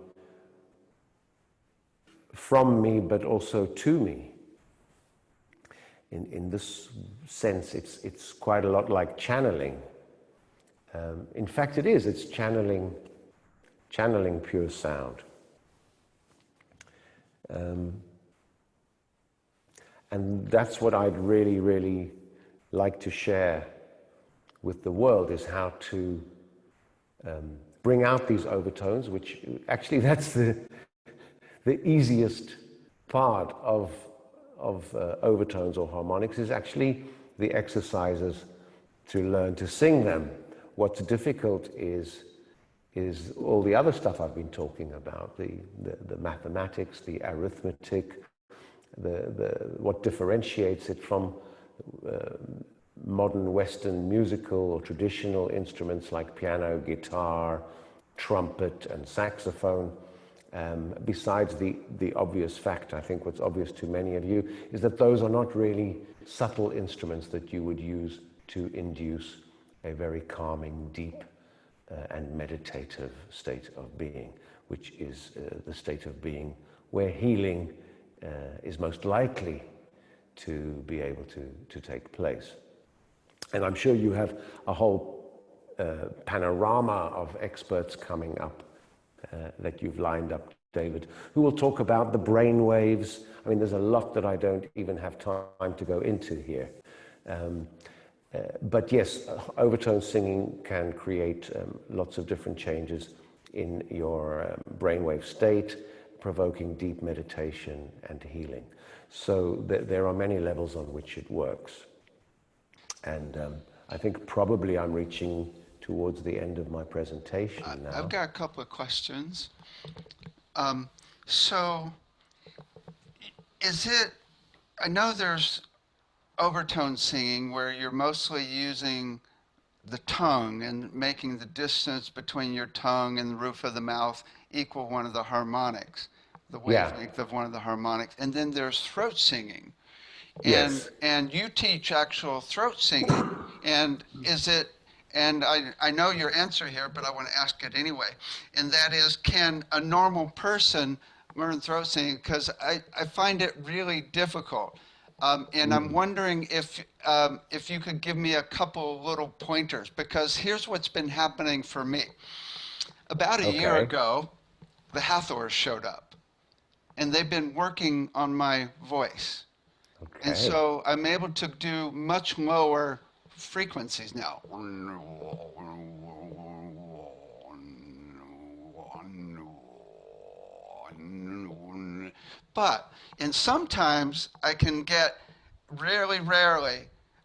from me, but also to me. In this sense, it's quite a lot like channeling. In fact, it's channeling pure sound. And that's what I'd really, really like to share with the world, is how to bring out these overtones, which actually that's the easiest part of overtones or harmonics, is actually the exercises to learn to sing them. What's difficult is all the other stuff I've been talking about, the mathematics, the arithmetic, what differentiates it from modern Western musical or traditional instruments like piano, guitar, trumpet, and saxophone. Besides the obvious fact, I think what's obvious to many of you, is that those are not really subtle instruments that you would use to induce a very calming, deep, and meditative state of being, which is the state of being where healing is most likely to be able to take place. And I'm sure you have a whole panorama of experts coming up that you've lined up, David, who will talk about the brain waves. I mean, there's a lot that I don't even have time to go into here. But yes, overtone singing can create lots of different changes in your brainwave state, provoking deep meditation and healing. So there are many levels on which it works. And I think probably I'm reaching towards the end of my presentation now. I've got a couple of questions. So is it, I know there's overtone singing where you're mostly using the tongue and making the distance between your tongue and the roof of the mouth equal one of the harmonics, the wavelength of one of the harmonics. And then there's throat singing. And you teach actual throat singing. And is it, and I know your answer here, but I want to ask it anyway. And that is, can a normal person learn throat singing? Because I find it really difficult. And I'm wondering if you could give me a couple little pointers, because here's what's been happening for me. About a year Okay. ago, the Hathors showed up, and they've been working on my voice. And Okay. so I'm able to do much lower frequencies now. But and sometimes I can get rarely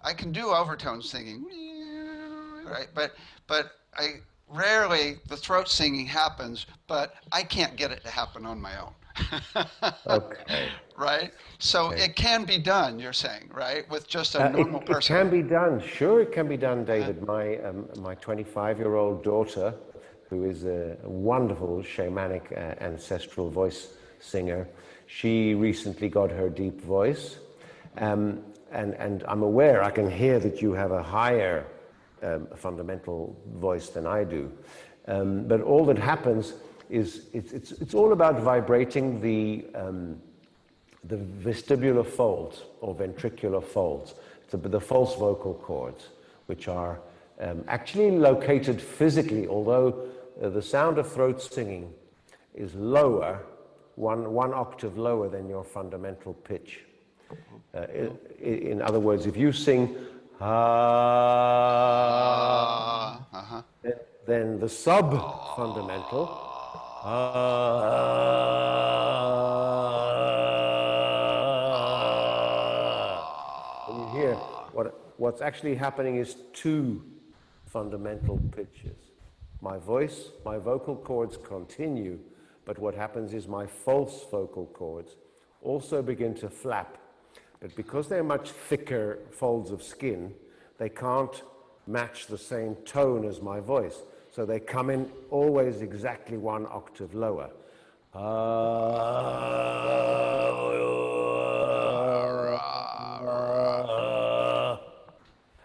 I can do overtone singing, right? But I rarely the throat singing happens, but I can't get it to happen on my own. Okay. Right? So Okay. it can be done, you're saying, right? With just a normal It person. can be done. Sure, it can be done, Uh-huh. David. My 25-year-old daughter, who is a wonderful shamanic ancestral voice singer, she recently got her deep voice. And I'm aware, I can hear that you have a higher fundamental voice than I do. But all that happens is it's all about vibrating the vestibular folds or ventricular folds, the false vocal cords, which are actually located physically, although the sound of throat singing is lower, one octave lower than your fundamental pitch. In other words, if you sing ah, Uh-huh. then the sub fundamental and you hear what's actually happening is two fundamental pitches. My voice, my vocal cords continue, but what happens is my false vocal cords also begin to flap. But because they're much thicker folds of skin, they can't match the same tone as my voice. So they come in always exactly one octave lower.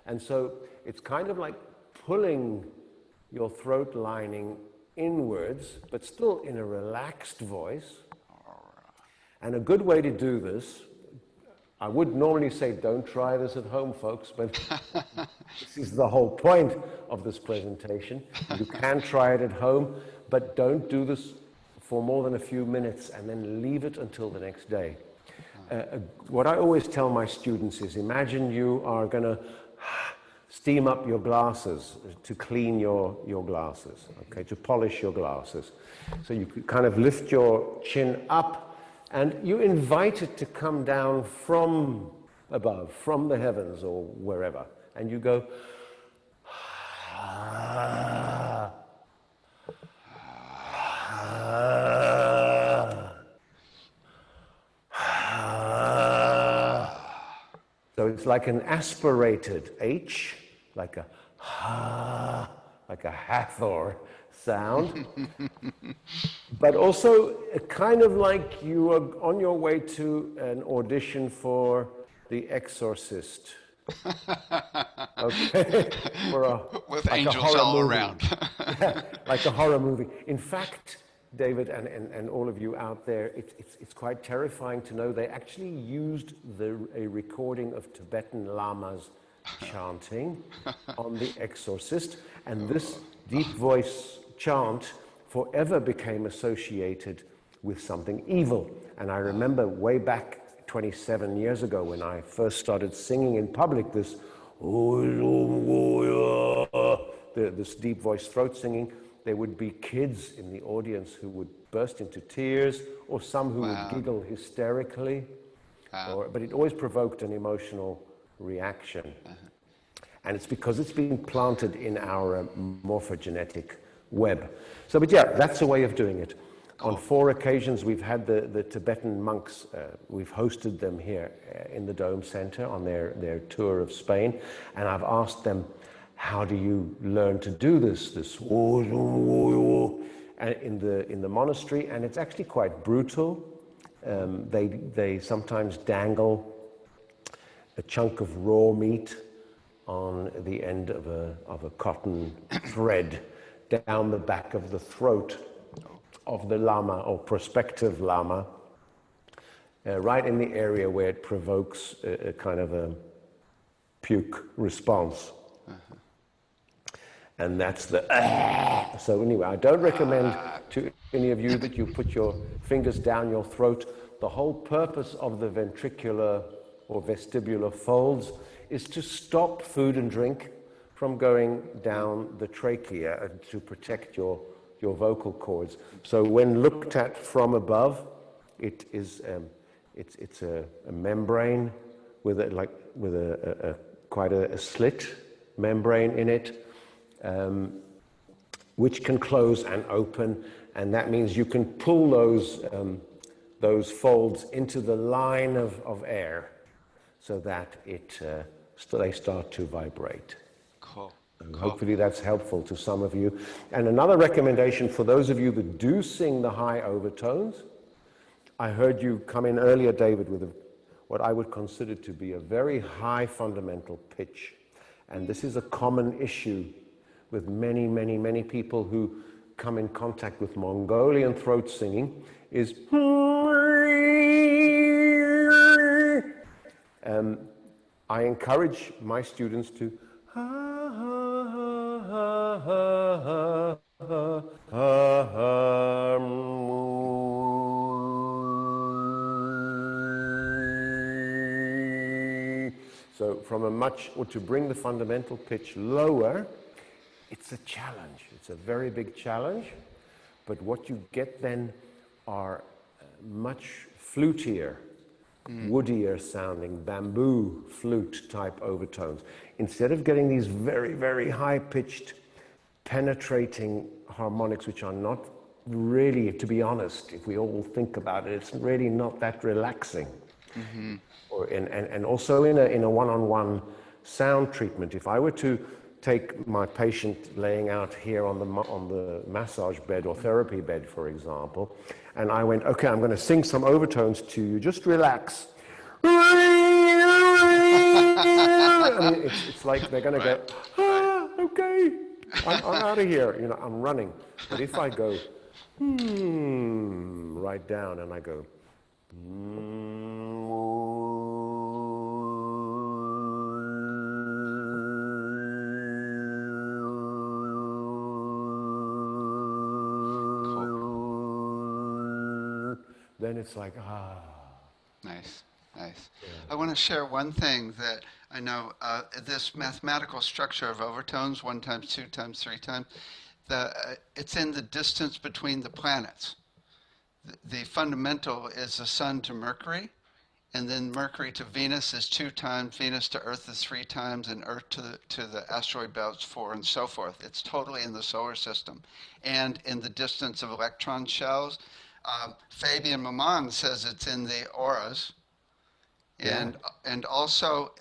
And so it's kind of like pulling your throat lining inwards, but still in a relaxed voice. And a good way to do this, I would normally say don't try this at home, folks, but this is the whole point of this presentation. You can try it at home, but don't do this for more than a few minutes and then leave it until the next day. What I always tell my students is imagine you are going to steam up your glasses to clean your glasses, okay, to polish your glasses. So you kind of lift your chin up and you invite it to come down from above, from the heavens or wherever. And you go, so it's like an aspirated H, like a Hathor sound, but also kind of like you are on your way to an audition for The Exorcist. Okay, for With like a angels horror all movie. around. Yeah, like a horror movie. In fact, David and all of you out there, it's quite terrifying to know they actually used a recording of Tibetan lamas chanting on The Exorcist, and this deep voice chant forever became associated with something evil. And I remember way back 27 years ago when I first started singing in public this deep voice throat singing, there would be kids in the audience who would burst into tears, or some who would Wow. giggle hysterically, Wow. but it always provoked an emotional reaction. And it's because it's been planted in our morphogenetic web. So, but yeah, that's a way of doing it. On 4 occasions, we've had the Tibetan monks, we've hosted them here in the Dome Center on their tour of Spain, and I've asked them, how do you learn to do this in the monastery? And it's actually quite brutal. They sometimes dangle a chunk of raw meat on the end of a cotton thread down the back of the throat of the lama or prospective lama. right in the area where it provokes a kind of a puke response. And that's the So anyway, I don't recommend to any of you that you put your fingers down your throat. The whole purpose of the ventricular or vestibular folds is to stop food and drink from going down the trachea and to protect your vocal cords. So when looked at from above, it is it's a membrane with a quite a slit membrane in it, which can close and open, and that means you can pull those folds into the line of air so that they start to vibrate. Cool. And Cool. hopefully that's helpful to some of you. And another recommendation for those of you that do sing the high overtones, I heard you come in earlier, David, with what I would consider to be a very high fundamental pitch. And this is a common issue with many, many, many people who come in contact with Mongolian throat singing is I encourage my students to so to bring the fundamental pitch lower, it's a challenge. It's a very big challenge, but what you get then are much flutier, woodier sounding bamboo flute type overtones. Instead of getting these very, very high pitched, penetrating harmonics, which are not really, to be honest, if we all think about it, it's really not that relaxing. Mm-hmm. And also in a one-on-one sound treatment, if I were to take my patient laying out here on the massage bed or therapy bed, for example, and I went, okay, I'm going to sing some overtones to you, just relax. I mean, it's like they're going to go, okay, I'm out of here, I'm running. But if I go, right down, and I go, then it's like, Nice, nice. Yeah. I want to share one thing that I know, this mathematical structure of overtones, 1 times 2 times 3 times, it's in the distance between the planets. The fundamental is the Sun to Mercury, and then Mercury to Venus is 2 times, Venus to Earth is 3 times, and Earth to the asteroid belts 4, and so forth. It's totally in the solar system. And in the distance of electron shells, Fabian Mamon says it's in the auras. And, and also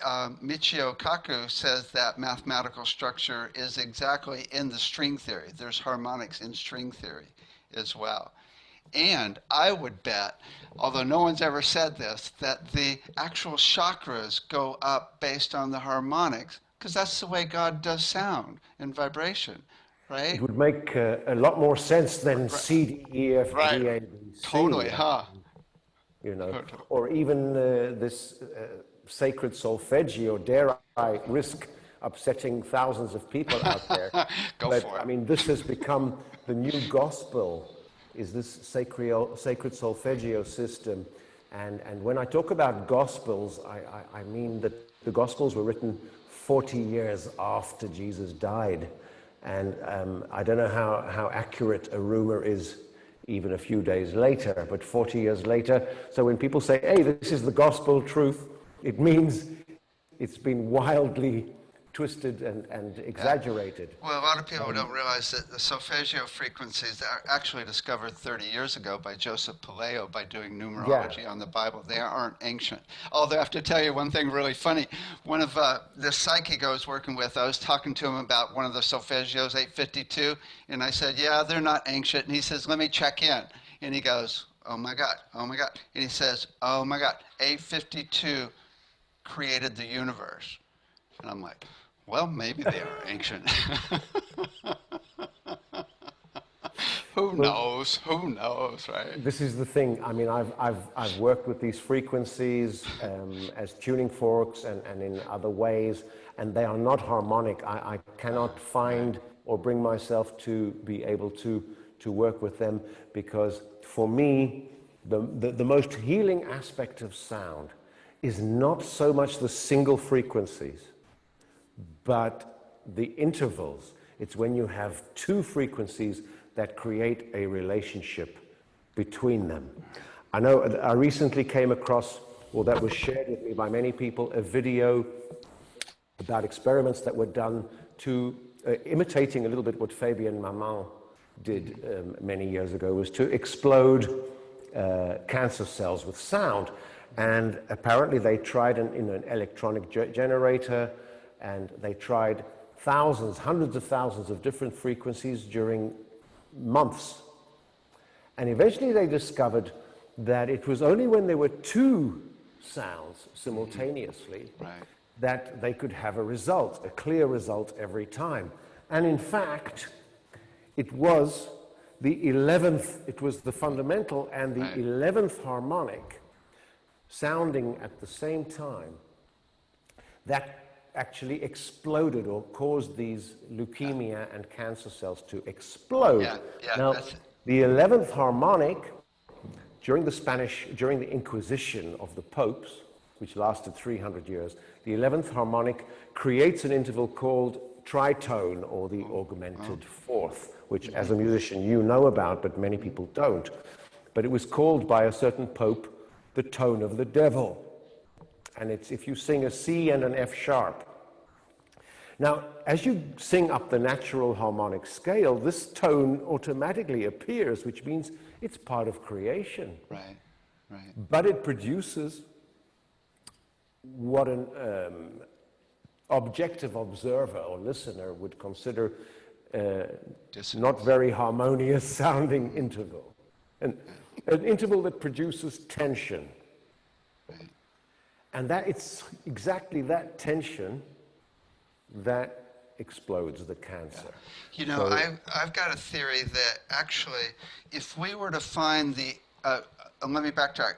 Michio Kaku says that mathematical structure is exactly in the string theory. There's harmonics in string theory as well. And I would bet, although no one's ever said this, that the actual chakras go up based on the harmonics, because that's the way God does sound and vibration, right? It would make a lot more sense than C, D, E, F, G, A, B, C. Totally, huh? Or even this sacred solfeggio, dare I risk upsetting thousands of people out there. For it. I mean, this has become the new gospel, is this sacred solfeggio system. And when I talk about gospels, I mean that the gospels were written 40 years after Jesus died. And I don't know how accurate a rumor is even a few days later, but 40 years later. So when people say, hey, this is the gospel truth, it means it's been wildly twisted and exaggerated. Yeah. Well, a lot of people don't realize that the solfeggio frequencies are actually discovered 30 years ago by Joseph Paleo by doing numerology on the Bible. They aren't ancient. Although I have to tell you one thing really funny. One of the psychic I was working with, I was talking to him about one of the solfeggios, 852, and I said, yeah, they're not ancient. And he says, let me check in. And he goes, oh my God, oh my God. And he says, oh my God, 852 created the universe. And I'm like, well, maybe they are ancient. Who Well, knows? Who knows, right? this is the thing. I mean, I've worked with these frequencies as tuning forks and in other ways, and they are not harmonic. I cannot Right. find or bring myself to be able to work with them because for me, the most healing aspect of sound is not so much the single frequencies, but the intervals. It's when you have two frequencies that create a relationship between them. I know I recently came across, or that was shared with me by many people, a video about experiments that were done to imitating a little bit what Fabien Maman did many years ago, was to explode cancer cells with sound. And apparently they tried in an electronic generator, and they tried thousands, hundreds of thousands of different frequencies during months. And eventually they discovered that it was only when there were two sounds simultaneously Right. that they could have a result, a clear result every time. And in fact, it was the 11th, it was the fundamental and the Right. 11th harmonic sounding at the same time that actually exploded or caused these leukemia and cancer cells to explode. Yeah, yeah, Now, that's it. the 11th harmonic during the Inquisition of the popes, which lasted 300 years, the 11th harmonic creates an interval called tritone, or the augmented fourth, which as a musician you know about, but many people don't. But it was called by a certain pope the tone of the devil. And it's if you sing a C and an F sharp. Now, as you sing up the natural harmonic scale, this tone automatically appears, which means it's part of creation. Right. Right. But it produces what an objective observer or listener would consider not very harmonious sounding interval. An interval that produces tension. Right. And that it's exactly that tension that explodes the cancer. You know, So, I've got a theory that actually, if we were to find the, let me backtrack.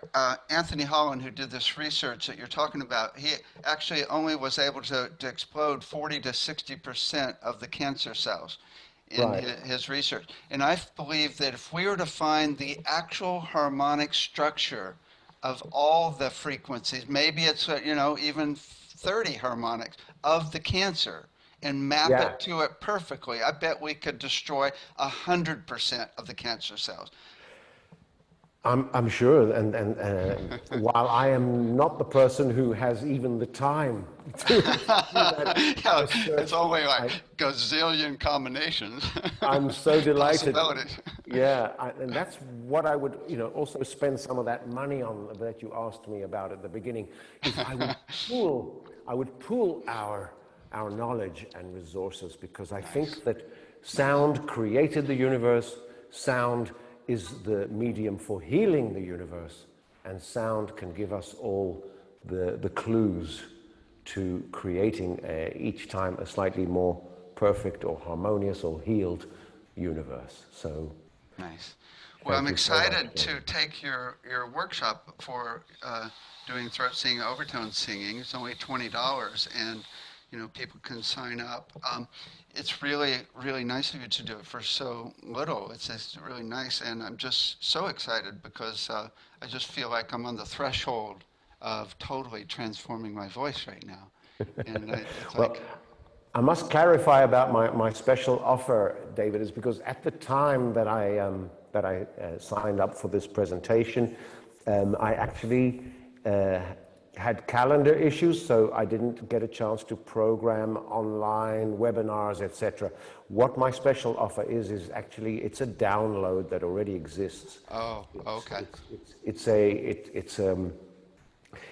Anthony Holland, who did this research that you're talking about, he actually only was able to explode 40 to 60% of the cancer cells in Right. his research. And I believe that if we were to find the actual harmonic structure of all the frequencies, maybe it's, even 30 harmonics of the cancer, and map Yeah. it to it perfectly, I bet we could destroy 100% of the cancer cells. I'm sure, and while I am not the person who has even the time to do that Yeah, research, it's only like gazillion combinations. I'm so delighted. Possibilities. Yeah, and that's what I would, also spend some of that money on that you asked me about at the beginning. Is I would pool our knowledge and resources, because I think that sound created the universe. Sound is the medium for healing the universe, and sound can give us all the clues to creating each time a slightly more perfect or harmonious or healed universe. So Nice. Well, I'm thank you so much, excited to David. take your workshop for doing throat singing, overtone singing. It's only $20, and people can sign up. It's really, really nice of you to do it for so little. It's just really nice, and I'm just so excited because I just feel like I'm on the threshold of totally transforming my voice right now. And it's Well, like, I must clarify about my special offer, David, is because at the time that I signed up for this presentation, I actually had calendar issues, so I didn't get a chance to program online webinars, etc. What my special offer is actually it's a download that already exists. oh, okay.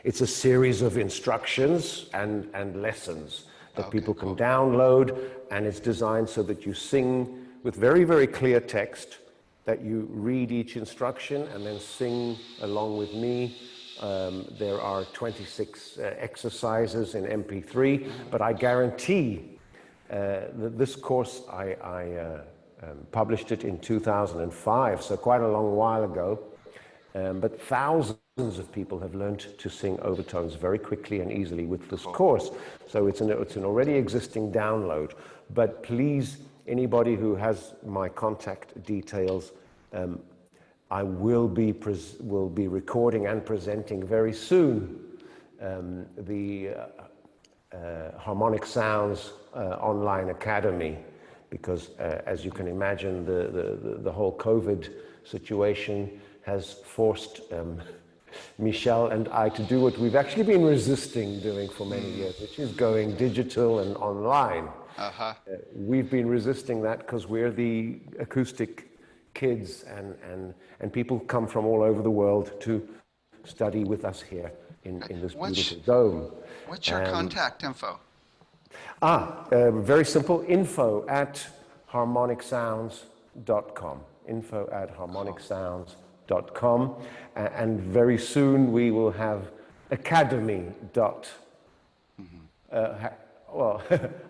It's a series of instructions and lessons that Okay, people can cool. download, and it's designed so that you sing with very, very clear text, that you read each instruction and then sing along with me. There are 26 exercises in MP3, but I guarantee that this course I published it in 2005, so quite a long while ago. But thousands of people have learned to sing overtones very quickly and easily with this course. So it's an already existing download. But please, anybody who has my contact details, I will be recording and presenting very soon the Harmonic Sounds Online Academy, because as you can imagine, the whole COVID situation has forced Michel and I to do what we've actually been resisting doing for many years, which is going digital and online. We've been resisting that because we're the acoustic kids, and people come from all over the world to study with us here in this beautiful dome. What's your contact info? Very simple, info@harmonicsounds.com. info@harmonicsounds.com. And very soon we will have academy.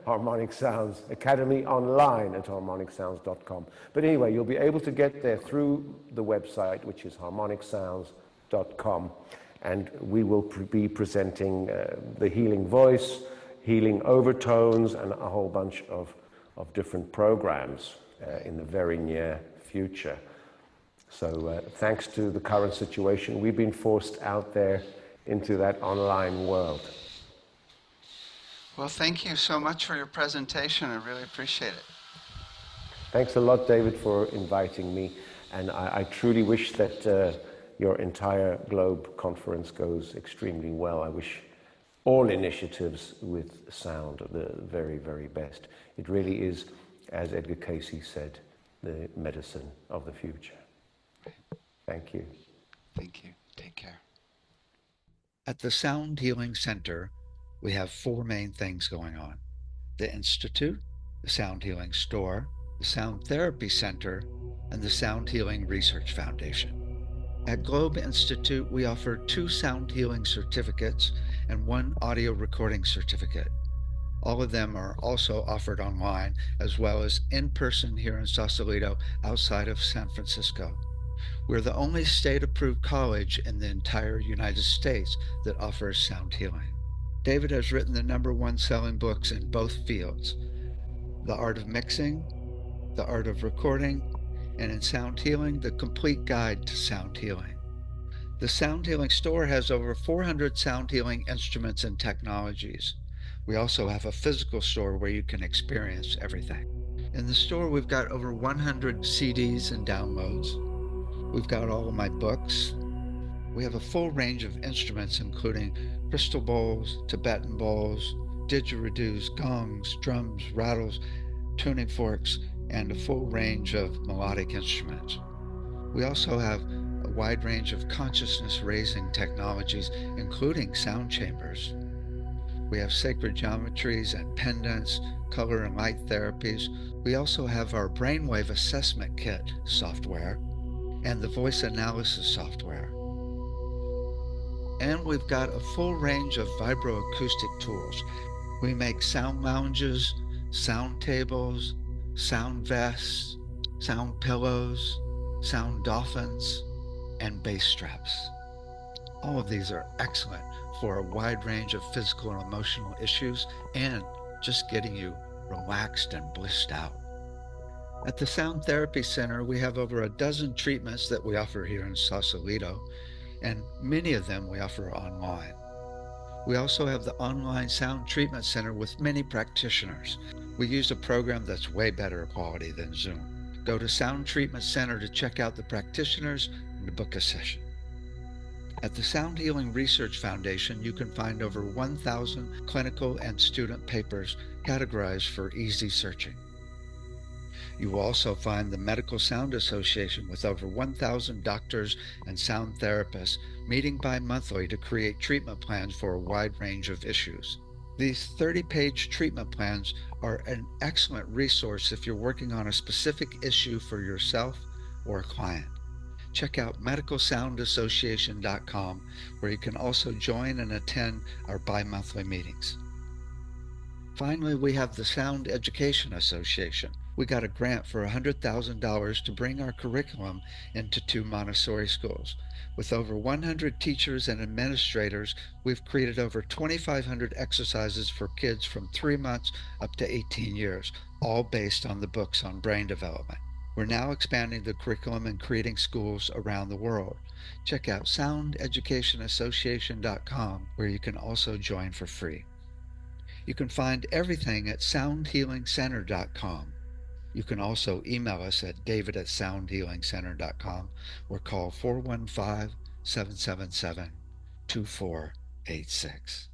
Harmonic Sounds Academy online at harmonicsounds.com. But anyway, you'll be able to get there through the website, which is harmonicsounds.com. And we will be presenting the healing voice, healing overtones, and a whole bunch of different programs in the very near future. So thanks to the current situation, we've been forced out there into that online world. Well, thank you so much for your presentation. I really appreciate it. Thanks a lot, David, for inviting me. And I truly wish that your entire Globe conference goes extremely well. I wish all initiatives with sound the very, very best. It really is, as Edgar Cayce said, the medicine of the future. Thank you. Thank you. Take care. At the Sound Healing Center, we have four main things going on: the Institute, the Sound Healing Store, the Sound Therapy Center, and the Sound Healing Research Foundation. At Globe Institute, we offer 2 sound healing certificates and 1 audio recording certificate. All of them are also offered online, as well as in person here in Sausalito, outside of San Francisco. We're the only state-approved college in the entire United States that offers sound healing. David has written the #1 selling books in both fields: The Art of Mixing, The Art of Recording, and in Sound Healing, The Complete Guide to Sound Healing. The Sound Healing Store has over 400 sound healing instruments and technologies. We also have a physical store where you can experience everything. In the store, we've got over 100 CDs and downloads. We've got all of my books. We have a full range of instruments, including crystal bowls, Tibetan bowls, didgeridoos, gongs, drums, rattles, tuning forks, and a full range of melodic instruments. We also have a wide range of consciousness-raising technologies, including sound chambers. We have sacred geometries and pendants, color and light therapies. We also have our brainwave assessment kit software and the voice analysis software. And we've got a full range of vibroacoustic tools. We make sound lounges, sound tables, sound vests, sound pillows, sound dolphins, and bass straps. All of these are excellent for a wide range of physical and emotional issues and just getting you relaxed and blissed out. At the Sound Therapy Center, we have over a dozen treatments that we offer here in Sausalito, and many of them we offer online. We also have the online Sound Treatment Center with many practitioners. We use a program that's way better quality than Zoom. Go to Sound Treatment Center to check out the practitioners and to book a session. At the Sound Healing Research Foundation, you can find over 1,000 clinical and student papers categorized for easy searching. You will also find the Medical Sound Association with over 1,000 doctors and sound therapists meeting bi-monthly to create treatment plans for a wide range of issues. These 30-page treatment plans are an excellent resource if you're working on a specific issue for yourself or a client. Check out medicalsoundassociation.com, where you can also join and attend our bi-monthly meetings. Finally, we have the Sound Education Association, We got a grant for $100,000 to bring our curriculum into 2 Montessori schools. With over 100 teachers and administrators, we've created over 2,500 exercises for kids from 3 months up to 18 years, all based on the books on brain development. We're now expanding the curriculum and creating schools around the world. Check out soundeducationassociation.com, where you can also join for free. You can find everything at soundhealingcenter.com. You can also email us at david@soundhealingcenter.com or call 415 777 2486.